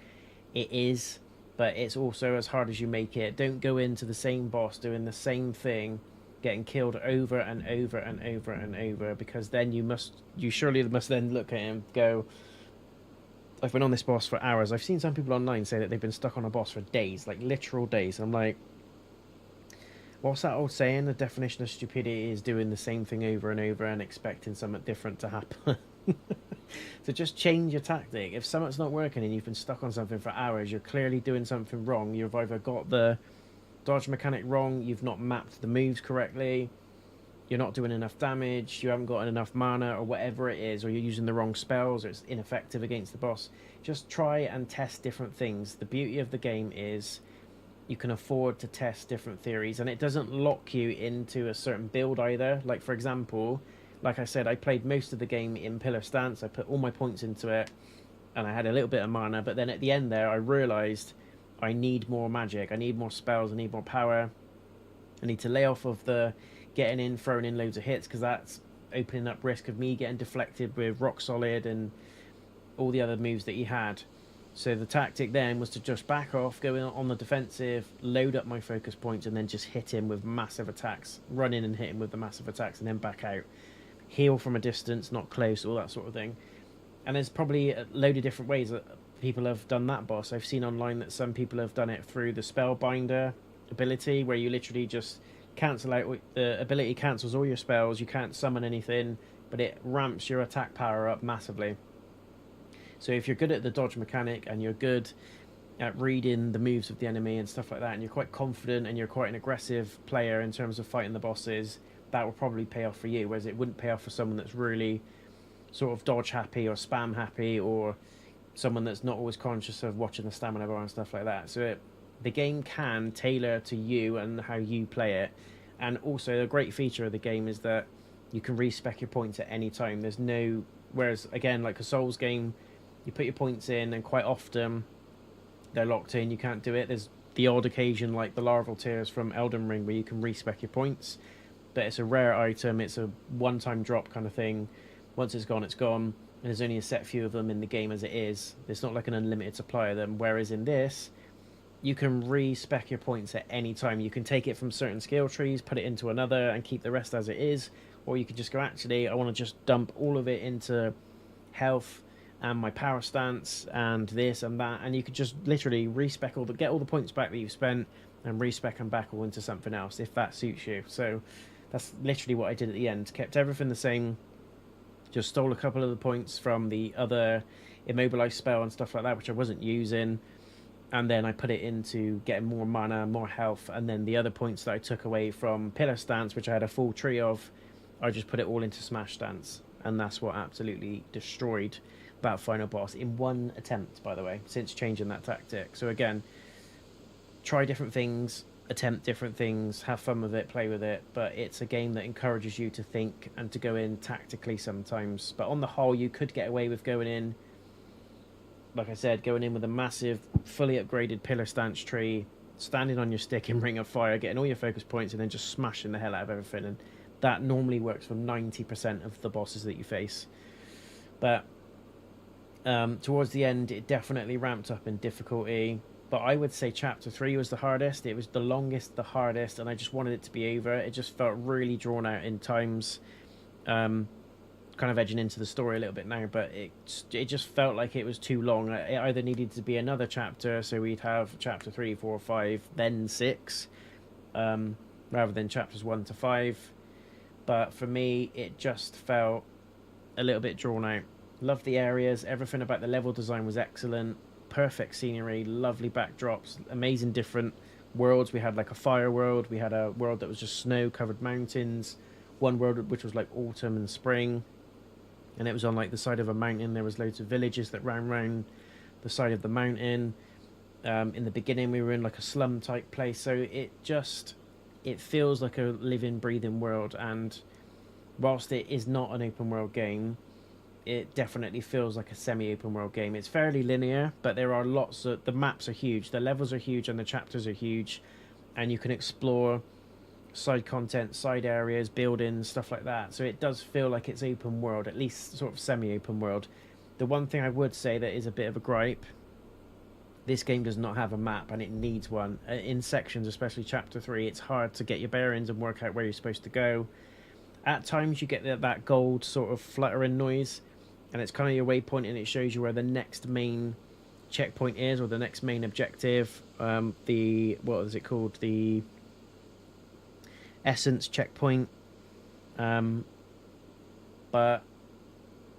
it is, but it's also as hard as you make it. Don't go into the same boss doing the same thing, getting killed over and over and over and over, because then you surely must then look at him and go, I've been on this boss for hours. I've seen some people online say that they've been stuck on a boss for days, like literal days. I'm like, what's that old saying? The definition of stupidity is doing the same thing over and over and expecting something different to happen. So just change your tactic. If something's not working and you've been stuck on something for hours, you're clearly doing something wrong. You've either got the dodge mechanic wrong, you've not mapped the moves correctly, you're not doing enough damage, you haven't got enough mana, or whatever it is, or you're using the wrong spells, or it's ineffective against the boss. Just try and test different things. The beauty of the game is you can afford to test different theories, and it doesn't lock you into a certain build either. Like, for example, like I said, I played most of the game in pillar stance. I put all my points into it, and I had a little bit of mana, but then at the end there, I realised I need more magic, I need more spells, I need more power. I need to lay off of the getting in, throwing in loads of hits, because that's opening up risk of me getting deflected with Rock Solid and all the other moves that he had. So the tactic then was to just back off, go in on the defensive, load up my focus points, and then just hit him with massive attacks. Run in and hit him with the massive attacks, and then back out. Heal from a distance, not close, all that sort of thing. And there's probably a load of different ways that people have done that boss. I've seen online that some people have done it through the Spellbinder ability, where you literally just cancel out, the ability cancels all your spells, you can't summon anything, but it ramps your attack power up massively. So if you're good at the dodge mechanic and you're good at reading the moves of the enemy and stuff like that, and you're quite confident and you're quite an aggressive player in terms of fighting the bosses, that will probably pay off for you, whereas it wouldn't pay off for someone that's really sort of dodge happy or spam happy, or someone that's not always conscious of watching the stamina bar and stuff like that. So the game can tailor to you and how you play it. And also a great feature of the game is that you can respec your points at any time. There's no, whereas again, like a Souls game, you put your points in and quite often they're locked in, you can't do it. There's the odd occasion like the larval tears from Elden Ring where you can respec your points, but it's a rare item, it's a one-time drop kind of thing. Once it's gone, it's gone, and there's only a set few of them in the game as it is. It's not like an unlimited supply of them, whereas in this, you can respec your points at any time. You can take it from certain skill trees, put it into another, and keep the rest as it is. Or you could just go, actually, I want to just dump all of it into health and my power stance and this and that. And you could just literally respec get all the points back that you've spent and respec them back all into something else, if that suits you. So that's literally what I did at the end. Kept everything the same. Just stole a couple of the points from the other immobilize spell and stuff like that, which I wasn't using. And then I put it into getting more mana, more health. And then the other points that I took away from pillar stance, which I had a full tree of, I just put it all into smash stance. And that's what absolutely destroyed that final boss in one attempt, by the way, since changing that tactic. So again, try different things, attempt different things, have fun with it, play with it. But it's a game that encourages you to think and to go in tactically sometimes. But on the whole, you could get away with going in, like I said, going in with a massive, fully upgraded pillar stance tree, standing on your stick in Ring of Fire, getting all your focus points, and then just smashing the hell out of everything. And that normally works for 90% of the bosses that you face. But towards the end, it definitely ramped up in difficulty. But I would say Chapter 3 was the hardest. It was the longest, the hardest, and I just wanted it to be over. It just felt really drawn out in times. Kind of edging into the story a little bit now, but it just felt like it was too long. It either needed to be another chapter, so we'd have Chapter 3, 4, 5, then 6, rather than Chapters 1 to 5. But for me, it just felt a little bit drawn out. Loved the areas. Everything about the level design was excellent. Perfect scenery, lovely backdrops, amazing different worlds. We had like a fire world. We had a world that was just snow-covered mountains. One world which was like autumn and spring. And it was on like the side of a mountain. There was loads of villages that ran around the side of the mountain. In the beginning, we were in like a slum type place. So it feels like a living, breathing world. And whilst it is not an open world game, it definitely feels like a semi-open world game. It's fairly linear, but there are lots of... The maps are huge, the levels are huge, and the chapters are huge. And you can explore side content, side areas, buildings, stuff like that. So it does feel like it's open world, at least sort of semi-open world. The one thing I would say that is a bit of a gripe, this game does not have a map, and it needs one. In sections, especially Chapter 3, it's hard to get your bearings and work out where you're supposed to go. At times, you get that gold sort of fluttering noise, and it's kind of your waypoint, and it shows you where the next main checkpoint is, or the next main objective. What is it called? The Essence checkpoint. But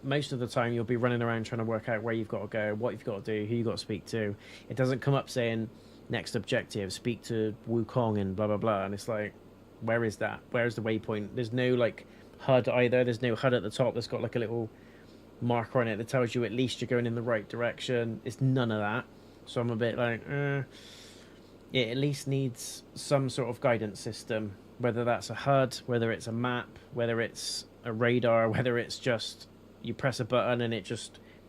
most of the time you'll be running around trying to work out where you've got to go, what you've got to do, who you've got to speak to. It doesn't come up saying next objective, speak to Wukong and blah blah blah, and it's like, where is that? Where's the waypoint? There's no like HUD either. There's no HUD at the top that's got like a little marker on it that tells you at least you're going in the right direction. It's none of that. So I'm a bit like, it at least needs some sort of guidance system, whether that's a HUD, whether it's a map, whether it's a radar, whether it's just you press a button and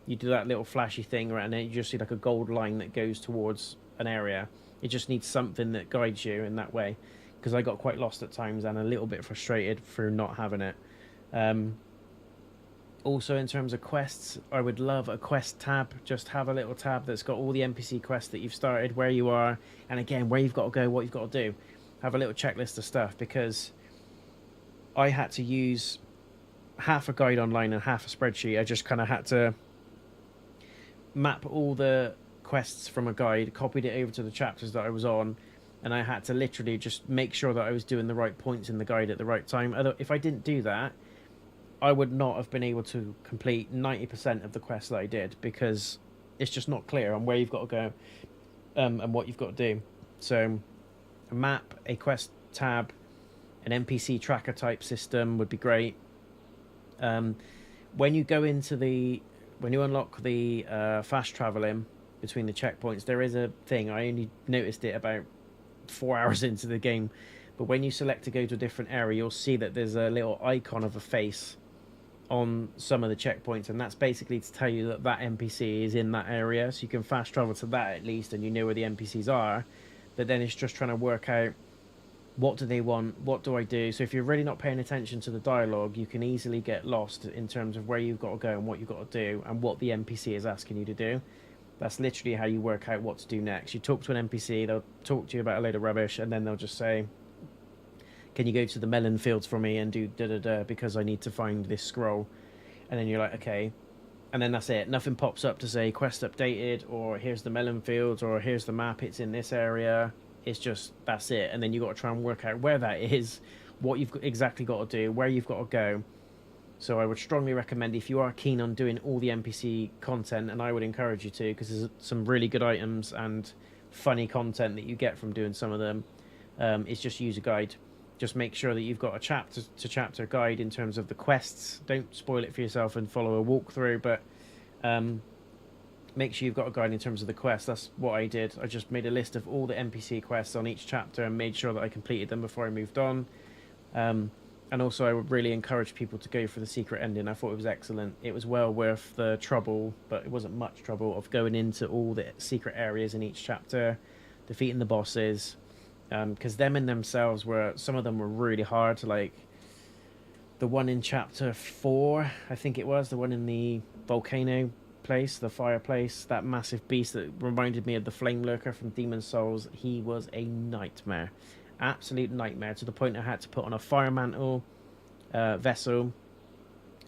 you do that little flashy thing, and then you just see like a gold line that goes towards an area. It just needs something that guides you in that way, because I got quite lost at times and a little bit frustrated through not having it. Also, in terms of quests, I would love a quest tab. Just have a little tab that's got all the NPC quests that you've started, where you are, and again, where you've got to go, what you've got to do. Have a little checklist of stuff, because I had to use half a guide online and half a spreadsheet. I just kind of had to map all the quests from a guide, copied it over to the chapters that I was on, and I had to literally just make sure that I was doing the right points in the guide at the right time. If I didn't do that, I would not have been able to complete 90% of the quests that I did, because it's just not clear on where you've got to go and what you've got to do. So a map, a quest tab, an NPC tracker type system would be great. When you unlock the fast traveling between the checkpoints, there is a thing. I only noticed it about 4 hours into the game, but when you select to go to a different area, you'll see that there's a little icon of a face on some of the checkpoints, and that's basically to tell you that that NPC is in that area, so you can fast travel to that at least, and you know where the NPCs are. But then it's just trying to work out, what do they want, what do I do? So if you're really not paying attention to the dialogue, you can easily get lost in terms of where you've got to go and what you've got to do and what the NPC is asking you to do. That's literally how you work out what to do next. You talk to an NPC, they'll talk to you about a load of rubbish, and then they'll just say, can you go to the melon fields for me and do da-da-da because I need to find this scroll? And then you're like, okay. And then that's it. Nothing pops up to say quest updated, or here's the melon fields, or here's the map, it's in this area. It's just, that's it. And then you got to try and work out where that is, what you've exactly got to do, where you've got to go. So I would strongly recommend, if you are keen on doing all the NPC content, and I would encourage you to, because there's some really good items and funny content that you get from doing some of them, is just use a guide. Just make sure that you've got a chapter to chapter guide in terms of the quests. Don't spoil it for yourself and follow a walkthrough, but make sure you've got a guide in terms of the quests. That's what I did. I just made a list of all the NPC quests on each chapter and made sure that I completed them before I moved on. And also, I would really encourage people to go for the secret ending. I thought it was excellent. It was well worth the trouble, but it wasn't much trouble, of going into all the secret areas in each chapter, defeating the bosses, because them in themselves were, some of them were really hard. Like the one in chapter 4, I think it was, the one in the volcano place, the fireplace, that massive beast that reminded me of the Flame Lurker from Demon's Souls. He was a nightmare. Absolute nightmare, to the point I had to put on a fire mantle vessel.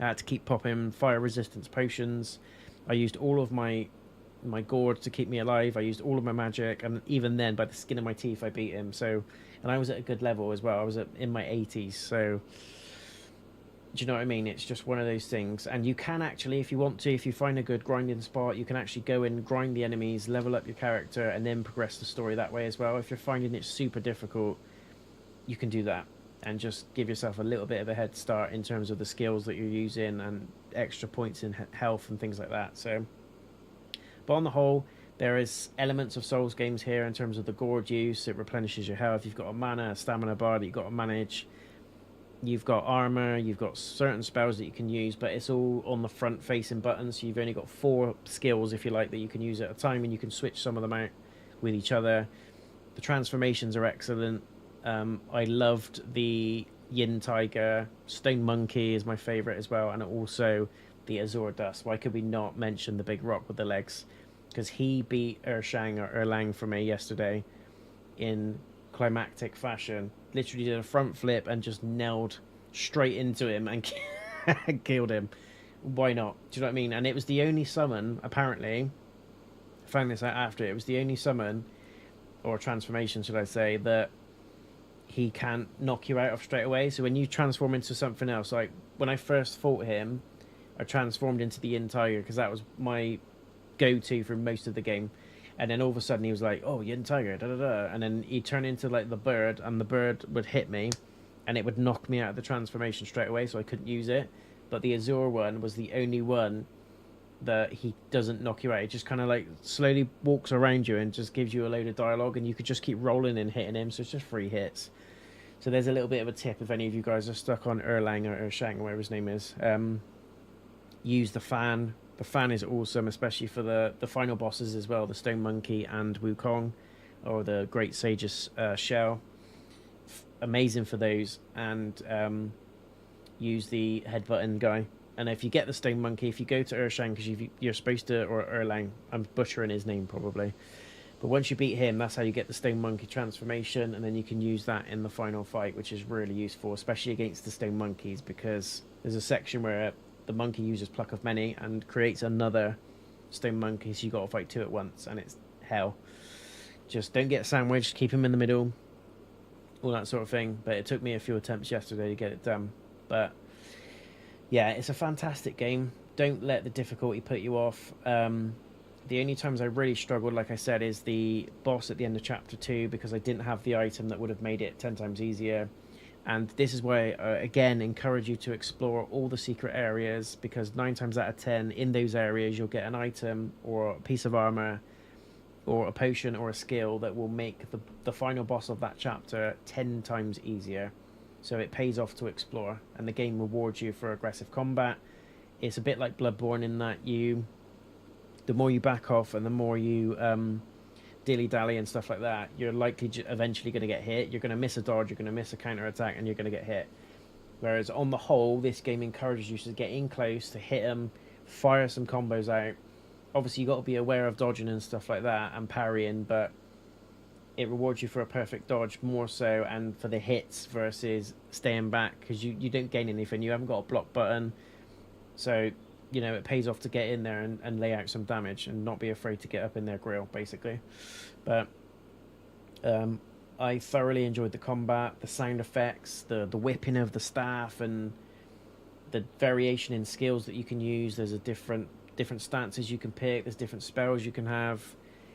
I had to keep popping fire resistance potions. I used all of my gourd to keep me alive. I used all of my magic, and even then, by the skin of my teeth, I beat him. So, and I was at a good level as well. I was in my 80s. So, do you know what I mean? It's just one of those things. And you can actually, if you want to, if you find a good grinding spot, you can actually go and grind the enemies, level up your character, and then progress the story that way as well. If you're finding it super difficult, you can do that and just give yourself a little bit of a head start in terms of the skills that you're using and extra points in health and things like that. So, but on the whole, there is elements of Souls games here in terms of the gourd use. It replenishes your health. You've got a mana, a stamina bar that you've got to manage. You've got armor, you've got certain spells that you can use, but it's all on the front facing buttons. So you've only got 4 skills, if you like, that you can use at a time, and you can switch some of them out with each other. The transformations are excellent. I loved the Yin Tiger. Stone Monkey is my favorite as well, and also the Azure Dust. Why could we not mention the big rock with the legs? Because he beat Ershang or Erlang for me yesterday in climactic fashion. Literally did a front flip and just nailed straight into him and killed him. Why not? Do you know what I mean? And it was the only summon, apparently, I found this out after, it was the only summon, or transformation should I say, that he can't knock you out of straight away. So when you transform into something else, like when I first fought him, I transformed into the Yin Tiger because that was my go-to for most of the game. And then all of a sudden he was like, oh, Yin Tiger, da-da-da. And then he'd turn into like the bird, and the bird would hit me, and it would knock me out of the transformation straight away, so I couldn't use it. But the Azure one was the only one that he doesn't knock you out. It just kind of like slowly walks around you and just gives you a load of dialogue, and you could just keep rolling and hitting him, so it's just 3 hits. So there's a little bit of a tip if any of you guys are stuck on Erlang or Ershang or whatever his name is. Use the fan. The fan is awesome, especially for the final bosses as well, the Stone Monkey and Wukong, or the Great Sage's Shell. Amazing for those. And use the head button guy. And if you get the Stone Monkey, if you go to Ershang, because you're supposed to, or Erlang, I'm butchering his name probably, but once you beat him, that's how you get the Stone Monkey transformation, and then you can use that in the final fight, which is really useful, especially against the Stone Monkeys, because there's a section where the monkey uses Pluck of Many and creates another Stone Monkey, so you got to fight 2 at once, and it's hell. Just don't get sandwiched, keep him in the middle, all that sort of thing. But it took me a few attempts yesterday to get it done. But yeah, it's a fantastic game. Don't let the difficulty put you off. The only times I really struggled, like I said, is the boss at the end of chapter 2, because I didn't have the item that would have made it 10 times easier. And this is why I, again, encourage you to explore all the secret areas, because 9 times out of 10 in those areas you'll get an item or a piece of armor or a potion or a skill that will make the final boss of that chapter 10 times easier. So it pays off to explore, and the game rewards you for aggressive combat. It's a bit like Bloodborne in that the more you back off and the more you dilly-dally and stuff like that, you're likely eventually going to get hit. You're going to miss a dodge, you're going to miss a counter-attack, and you're going to get hit. Whereas on the whole, this game encourages you to get in close, to hit them, fire some combos out, obviously you got to be aware of dodging and stuff like that and parrying, but it rewards you for a perfect dodge more so, and for the hits versus staying back, because you don't gain anything. You haven't got a block button, so it pays off to get in there and lay out some damage and not be afraid to get up in their grill, basically. But I thoroughly enjoyed the combat, the sound effects, the whipping of the staff, and the variation in skills that you can use. There's a different stances you can pick, there's different spells you can have.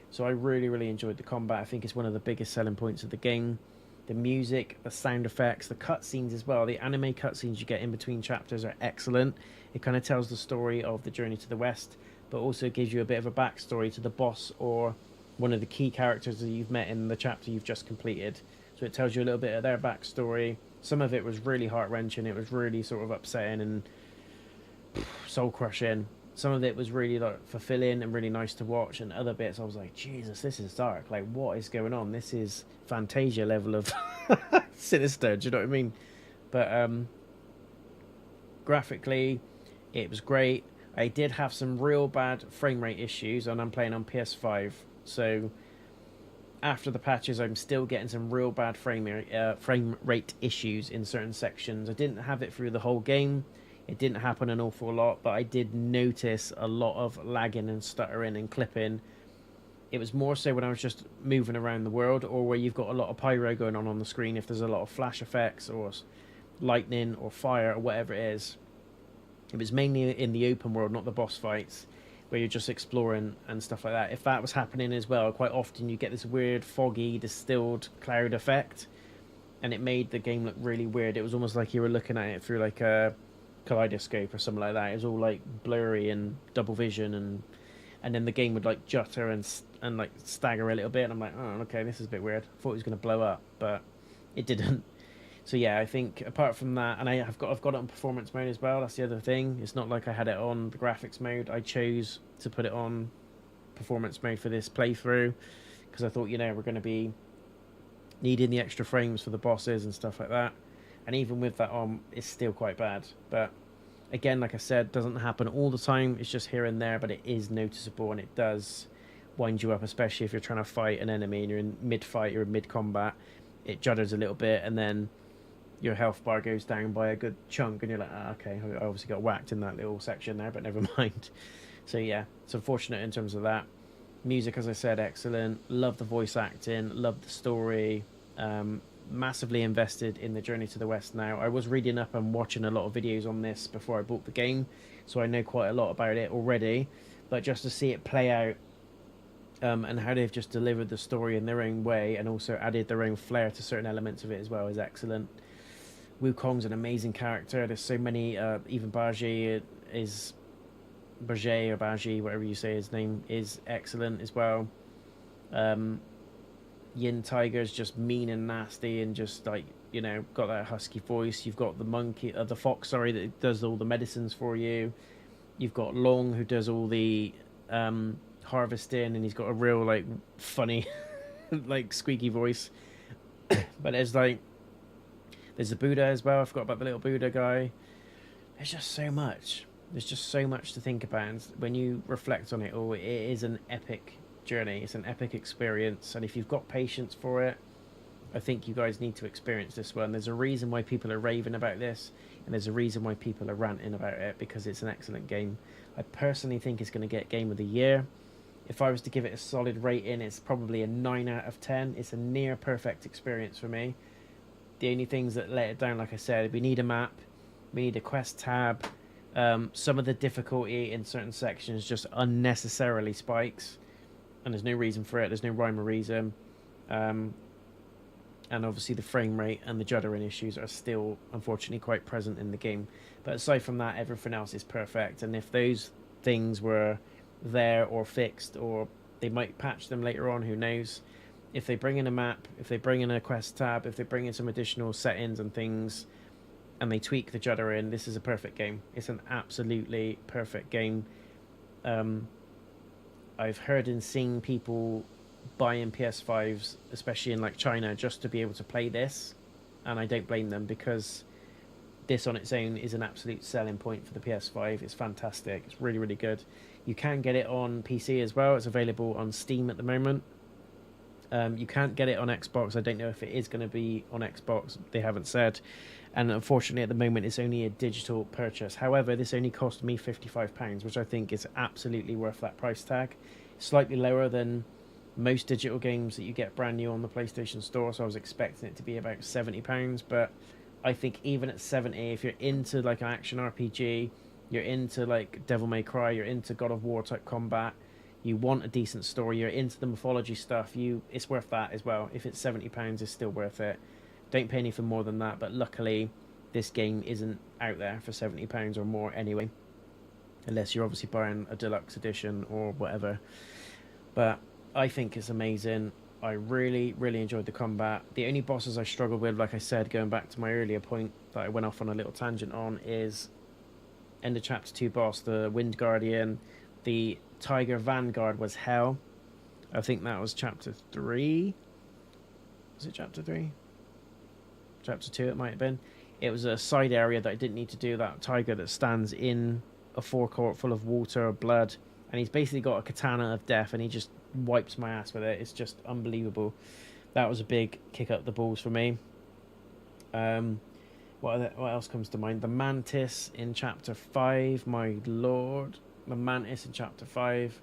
So I really, really enjoyed the combat. I think it's one of the biggest selling points of the game. The music, the sound effects, the cutscenes as well. The anime cutscenes you get in between chapters are excellent. It kind of tells the story of the Journey to the West, but also gives you a bit of a backstory to the boss or one of the key characters that you've met in the chapter you've just completed. So it tells you a little bit of their backstory. Some of it was really heart-wrenching. It was really sort of upsetting and soul-crushing. Some of it was really fulfilling and really nice to watch, and other bits I was like, Jesus, this is dark. Like, what is going on? This is Fantasia level of sinister. Do you know what I mean? But graphically, it was great. I did have some real bad frame rate issues, and I'm playing on PS5. So after the patches, I'm still getting some real bad frame rate issues in certain sections. I didn't have it through the whole game. It didn't happen an awful lot, but I did notice a lot of lagging and stuttering and clipping. It was more so when I was just moving around the world, or where you've got a lot of pyro going on the screen, if there's a lot of flash effects or lightning or fire or whatever it is. It was mainly in the open world, not the boss fights, where you're just exploring and stuff like that. If that was happening as well, quite often you get this weird foggy, distilled cloud effect, and it made the game look really weird. It was almost like you were looking at it through like a kaleidoscope or something like that. It was all like blurry and double vision, and then the game would like jutter and like stagger a little bit, and I'm like, oh, okay, this is a bit weird. I thought it was going to blow up, but it didn't. So yeah, I think apart from that, and I've got it on performance mode as well. That's the other thing. It's not like I had it on the graphics mode. I chose to put it on performance mode for this playthrough, because I thought, we're going to be needing the extra frames for the bosses and stuff like that. And even with that on, it's still quite bad. But again, like I said, doesn't happen all the time. It's just here and there, but it is noticeable, and it does wind you up, especially if you're trying to fight an enemy and you're in mid-fight, you're in mid-combat. It judders a little bit, and then your health bar goes down by a good chunk, and you're like, okay, I obviously got whacked in that little section there, but never mind. So yeah, it's unfortunate in terms of that. Music, as I said, excellent. Love the voice acting, love the story. Massively invested in the Journey to the West now. I was reading up and watching a lot of videos on this before I bought the game, so I know quite a lot about it already, but just to see it play out, and how they've just delivered the story in their own way and also added their own flair to certain elements of it as well is excellent. Wukong's an amazing character. There's so many, even Baji is Baji or Baji, whatever you say his name, is excellent as well. Yin Tiger's just mean and nasty, and just like, got that husky voice. You've got the monkey, the fox, sorry, that does all the medicines for you. You've got Long, who does all the harvesting, and he's got a real like funny like squeaky voice. But there's the Buddha as well. I forgot about the little Buddha guy. There's just so much. There's just so much to think about, and when you reflect on it all, it is an epic journey. It's an epic experience, and if you've got patience for it, I think you guys need to experience this one. There's a reason why people are raving about this, and there's a reason why people are ranting about it, because it's an excellent game. I personally think it's going to get Game of the Year. If I was to give it a solid rating, it's probably a 9 out of 10. It's a near perfect experience for me. The only things that let it down, like I said, we need a map, we need a quest tab. Some of the difficulty in certain sections just unnecessarily spikes, and there's no reason for it. There's no rhyme or reason. And obviously the frame rate and the juddering issues are still unfortunately quite present in the game. But aside from that, everything else is perfect. And if those things were there or fixed, or they might patch them later on, who knows. If they bring in a map, if they bring in a quest tab, if they bring in some additional settings and things, and they tweak the juddering, this is a perfect game. It's an absolutely perfect game. I've heard and seen people buying PS5s, especially in like China, just to be able to play this, and I don't blame them, because this on its own is an absolute selling point for the PS5. It's fantastic. It's really, really good. You can get it on PC as well. It's available on Steam at the moment. You can't get it on Xbox. I don't know if it is going to be on Xbox. They haven't said. And unfortunately, at the moment, it's only a digital purchase. However, this only cost me £55, which I think is absolutely worth that price tag. Slightly lower than most digital games that you get brand new on the PlayStation Store. So I was expecting it to be about £70. But I think even at 70, if you're into like an action RPG, you're into like Devil May Cry, you're into God of War type combat, you want a decent story, you're into the mythology stuff, it's worth that as well. If it's £70, it's still worth it. Don't pay anything more than that, but luckily this game isn't out there for £70 or more anyway, unless you're obviously buying a deluxe edition or whatever. But I think it's amazing. I really, really enjoyed the combat. The only bosses I struggled with, like I said, going back to my earlier point that I went off on a little tangent on, is end of chapter 2 boss, the Wind Guardian. The Tiger Vanguard was hell. I think that was chapter 3. Was it chapter 3? Chapter 2 it might have been. It was a side area that I didn't need to do. That tiger that stands in a forecourt full of water or blood, and he's basically got a katana of death, and he just wipes my ass with it. It's just unbelievable. That was a big kick up the balls for me. What else comes to mind? The Mantis in chapter 5, my lord. The Mantis in chapter 5.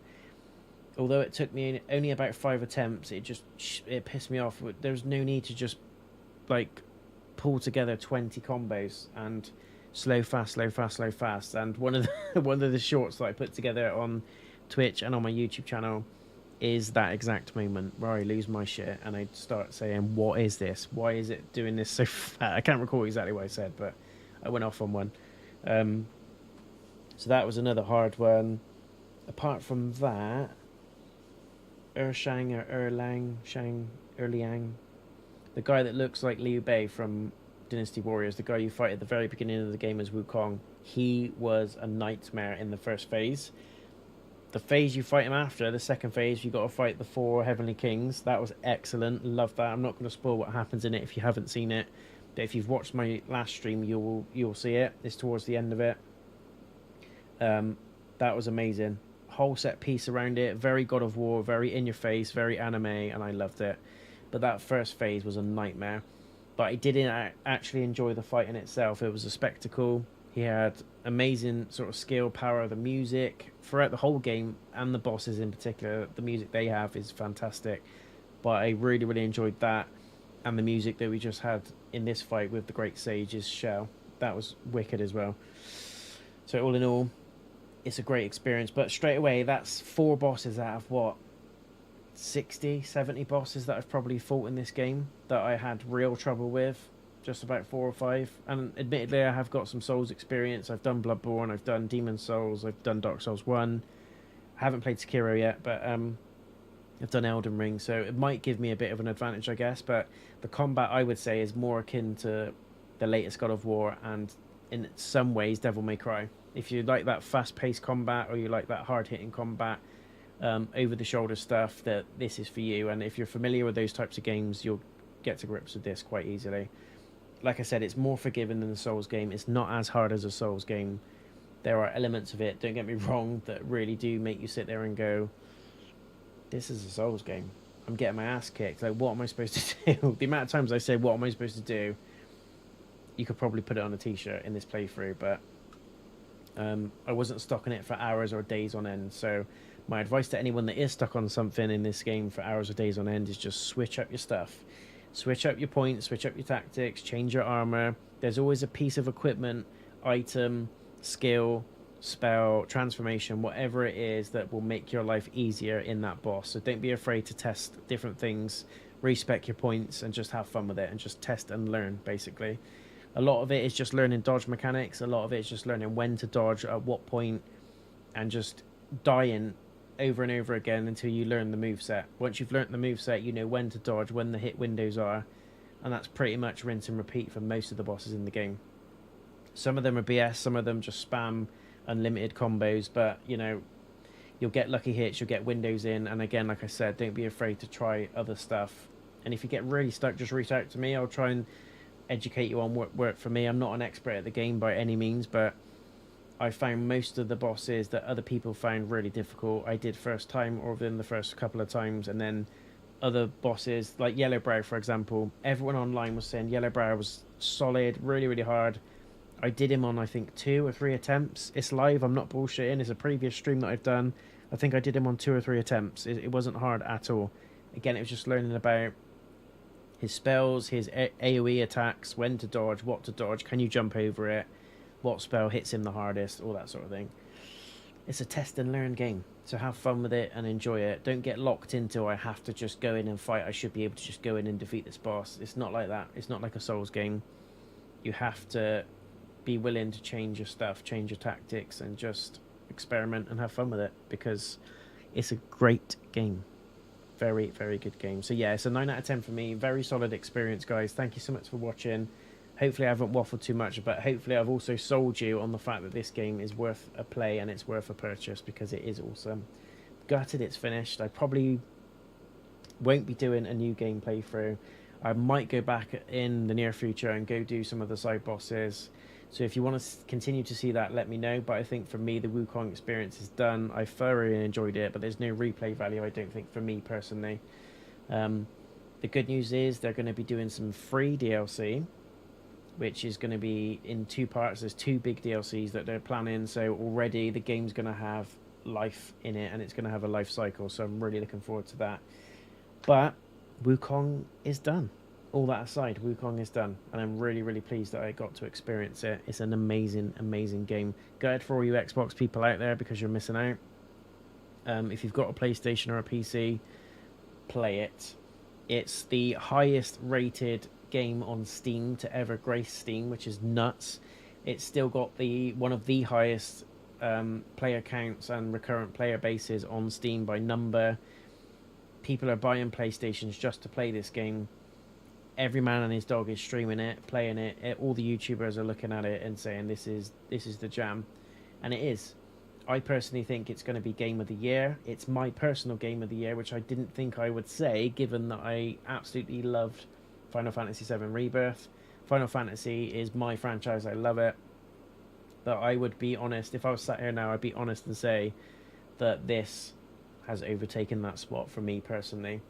Although it took me only about 5 attempts, it pissed me off. There's no need to just like pull together 20 combos and slow fast. And one of the shorts that I put together on Twitch and on my YouTube channel is that exact moment where I lose my shit and I start saying, what is this? Why is it doing this so fast? I can't recall exactly what I said, but I went off on one. So that was another hard one. Apart from that, Ershang or Erliang, the guy that looks like Liu Bei from Dynasty Warriors, the guy you fight at the very beginning of the game as Wukong, he was a nightmare in the first phase. The phase you fight him after, the second phase, you got to fight the 4 Heavenly Kings. That was excellent. Love that. I'm not going to spoil what happens in it if you haven't seen it. But if you've watched my last stream, you'll see it. It's towards the end of it. That was amazing. Whole set piece around it. Very God of War, very in your face, very anime, and I loved it. But that first phase was a nightmare. But I didn't actually enjoy the fight in itself. It was a spectacle. He had amazing sort of skill, power, the music throughout the whole game, and the bosses in particular. The music they have is fantastic. But I really, really enjoyed that. And the music that we just had in this fight with the Great Sage's shell. That was wicked as well. So all in all, it's a great experience. But straight away, that's 4 bosses out of what? 60, 70 bosses that I've probably fought in this game that I had real trouble with. Just about 4 or 5, and admittedly I have got some Souls experience. I've done Bloodborne, I've done Demon Souls, I've done Dark Souls 1. I haven't played Sekiro yet, but I've done Elden Ring, so it might give me a bit of an advantage, I guess. But the combat, I would say, is more akin to the latest God of War, and in some ways Devil May Cry. If you like that fast-paced combat, or you like that hard-hitting combat, over-the-shoulder stuff, that this is for you. And if you're familiar with those types of games, you'll get to grips with this quite easily. Like I said, it's more forgiving than the Souls game. It's not as hard as a Souls game. There are elements of it, don't get me wrong, that really do make you sit there and go, this is a Souls game. I'm getting my ass kicked. Like, what am I supposed to do? The amount of times I say, what am I supposed to do? You could probably put it on a t-shirt in this playthrough, but I wasn't stuck on it for hours or days on end. So my advice to anyone that is stuck on something in this game for hours or days on end is just switch up your stuff. Switch up your points, switch up your tactics, change your armor. There's always a piece of equipment, item, skill, spell, transformation, whatever it is that will make your life easier in that boss. So don't be afraid to test different things, respec your points, and just have fun with it, and just test and learn, basically. A lot of it is just learning dodge mechanics. A lot of it is just learning when to dodge, at what point, and just dying over and over again until you learn the moveset. Once you've learnt the moveset, you know when to dodge, when the hit windows are, and that's pretty much rinse and repeat for most of the bosses in the game. Some of them are BS, some of them just spam unlimited combos, but you know, you'll get lucky hits, you'll get windows in, and again, like I said, don't be afraid to try other stuff. And if you get really stuck, just reach out to me. I'll try and educate you on what worked for me. I'm not an expert at the game by any means, but I found most of the bosses that other people found really difficult, I did first time or within the first couple of times, and then other bosses like Yellowbrow, for example, everyone online was saying Yellowbrow was solid, really, really hard. I did him on, I think, 2 or 3 attempts. It's live, I'm not bullshitting. It's a previous stream that I've done. I think I did him on 2 or 3 attempts. It wasn't hard at all. Again, it was just learning about his spells, his AoE attacks, when to dodge, what to dodge, can you jump over it, what spell hits him the hardest, all that sort of thing. It's a test and learn game, so have fun with it and enjoy it. Don't get locked into, I have to just go in and fight, I should be able to just go in and defeat this boss. It's not like that. It's not like a Souls game. You have to be willing to change your stuff, change your tactics, and just experiment and have fun with it, because it's a great game. Very, very good game. So yeah, it's a 9 out of 10 for me. Very solid experience, guys. Thank you so much for watching. Hopefully I haven't waffled too much, but hopefully I've also sold you on the fact that this game is worth a play and it's worth a purchase, because it is awesome. Gutted it's finished. I probably won't be doing a new game playthrough. I might go back in the near future and go do some of the side bosses. So if you want to continue to see that, let me know. But I think for me, the Wukong experience is done. I thoroughly enjoyed it, but there's no replay value, I don't think, for me personally. The good news is they're going to be doing some free DLC, which is going to be in 2 parts. There's 2 big DLCs that they're planning. So already the game's going to have life in it, and it's going to have a life cycle. So I'm really looking forward to that. But Wukong is done. All that aside, Wukong is done, and I'm really, really pleased that I got to experience it. It's an amazing, amazing game. Good for all you Xbox people out there, because you're missing out. If you've got a PlayStation or a PC, play it. It's the highest rated game on Steam to ever grace Steam, which is nuts. It's still got one of the highest player counts and recurrent player bases on Steam by number. People are buying PlayStations just to play this game. Every man and his dog is streaming it, playing it. All the YouTubers are looking at it and saying this is the jam, and it is. I personally think it's going to be Game of the Year. It's my personal Game of the Year, which I didn't think I would say, given that I absolutely loved Final Fantasy VII Rebirth. Final Fantasy is my franchise. I love it. But I would be honest, if I was sat here now, I'd be honest and say that this has overtaken that spot for me personally.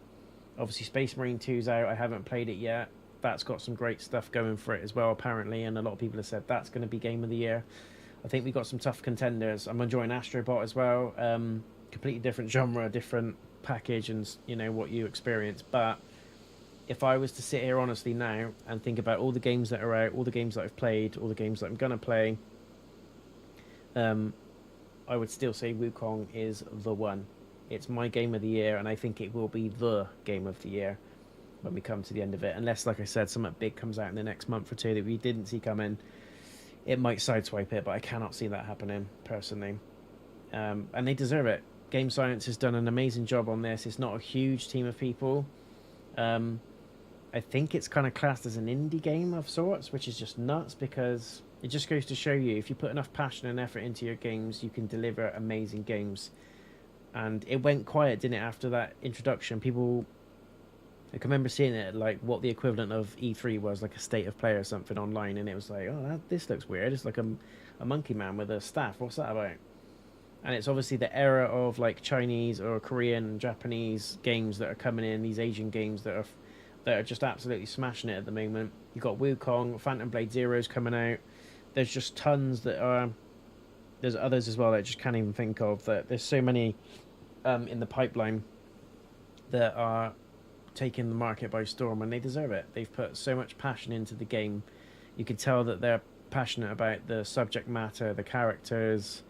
Obviously, Space Marine 2's out. I haven't played it yet. That's got some great stuff going for it as well, apparently, and a lot of people have said that's going to be Game of the Year. I think we got some tough contenders. I'm enjoying Astrobot as well. Completely different genre, different package, and you know what you experience. But if I was to sit here honestly now and think about all the games that are out, all the games that I've played, all the games that I'm going to play, I would still say Wukong is the one. It's my Game of the Year, and I think it will be the Game of the Year when we come to the end of it. Unless, like I said, something big comes out in the next month or 2 that we didn't see coming. It might sideswipe it, but I cannot see that happening, personally. And they deserve it. Game Science has done an amazing job on this. It's not a huge team of people. I think it's kind of classed as an indie game of sorts, which is just nuts, because it just goes to show you, if you put enough passion and effort into your games, you can deliver amazing games. And it went quiet, didn't it, after that introduction? People, I can remember seeing it like what the equivalent of E3 was, like a state of play or something online, and it was like, oh, this looks weird. It's like a monkey man with a staff. What's that about? And it's obviously the era of like Chinese or Korean, Japanese games that are coming in, these Asian games that are just absolutely smashing it at the moment. You've got Wukong, Phantom Blade Zero's coming out. There's just tons that are... There's others as well that I just can't even think of. That there's so many in the pipeline that are taking the market by storm, and they deserve it. They've put so much passion into the game. You can tell that they're passionate about the subject matter, the characters.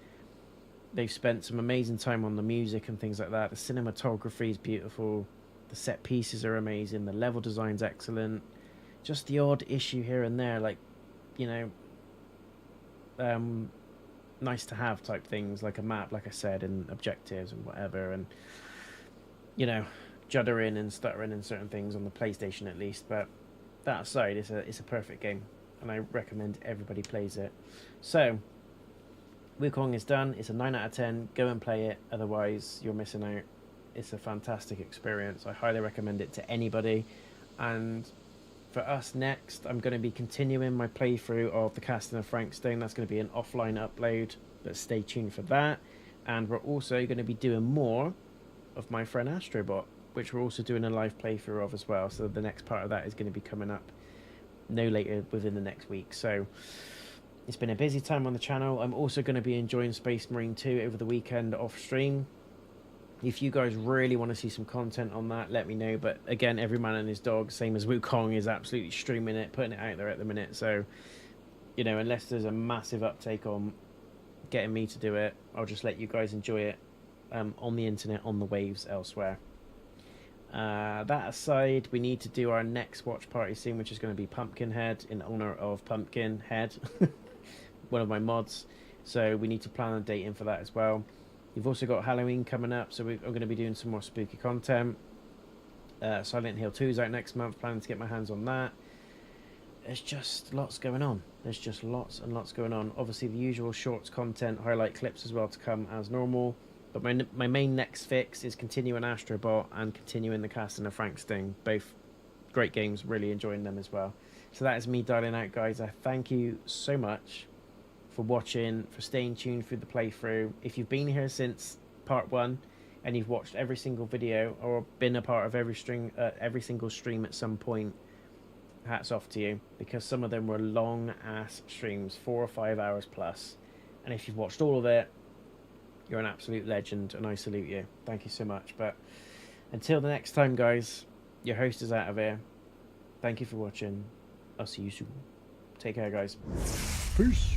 They've spent some amazing time on the music and things like that. The cinematography is beautiful. The set pieces are amazing. The level design's excellent. Just the odd issue here and there, like, you know, nice to have type things, like a map, like I said, and objectives and whatever, and, you know, juddering and stuttering in certain things on the PlayStation at least. But that aside, it's a perfect game, and I recommend everybody plays it. So Wukong is done. It's a 9 out of 10. Go and play it, otherwise you're missing out. It's a fantastic experience. I highly recommend it to anybody. And For us next, I'm going to be continuing my playthrough of the Casting of Frankstone. That's going to be an offline upload, but stay tuned for that. And we're also going to be doing more of my friend Astrobot, which we're also doing a live playthrough of as well. So the next part of that is going to be coming up no later within the next week. So it's been a busy time on the channel. I'm also going to be enjoying Space Marine 2 over the weekend off stream. If you guys really want to see some content on that, let me know. But again, every man and his dog, same as Wukong, is absolutely streaming it, putting it out there at the minute. So, you know, unless there's a massive uptake on getting me to do it, I'll just let you guys enjoy it on the internet, on the waves elsewhere. That aside, we need to do our next watch party soon, which is going to be Pumpkinhead, in honor of Pumpkinhead, one of my mods. So we need to plan a date in for that as well. We've also got Halloween coming up, so I'm going to be doing some more spooky content. Silent Hill 2 is out next month, planning to get my hands on that. There's just lots going on. There's just lots and lots going on. Obviously, the usual shorts content, highlight clips as well to come as normal. But my main next fix is continuing Astrobot and continuing the Casting of Frankstone. Both great games, really enjoying them as well. So that is me dialing out, guys. I thank you so much for watching, for staying tuned through the playthrough. If you've been here since part 1 and you've watched every single video or been a part of every single stream at some point, hats off to you, because some of them were long ass streams, 4 or 5 hours plus. And if you've watched all of it, you're an absolute legend, and I salute you. Thank you so much. But until the next time, guys, your host is out of here. Thank you for watching. I'll see you soon. Take care, guys. Peace.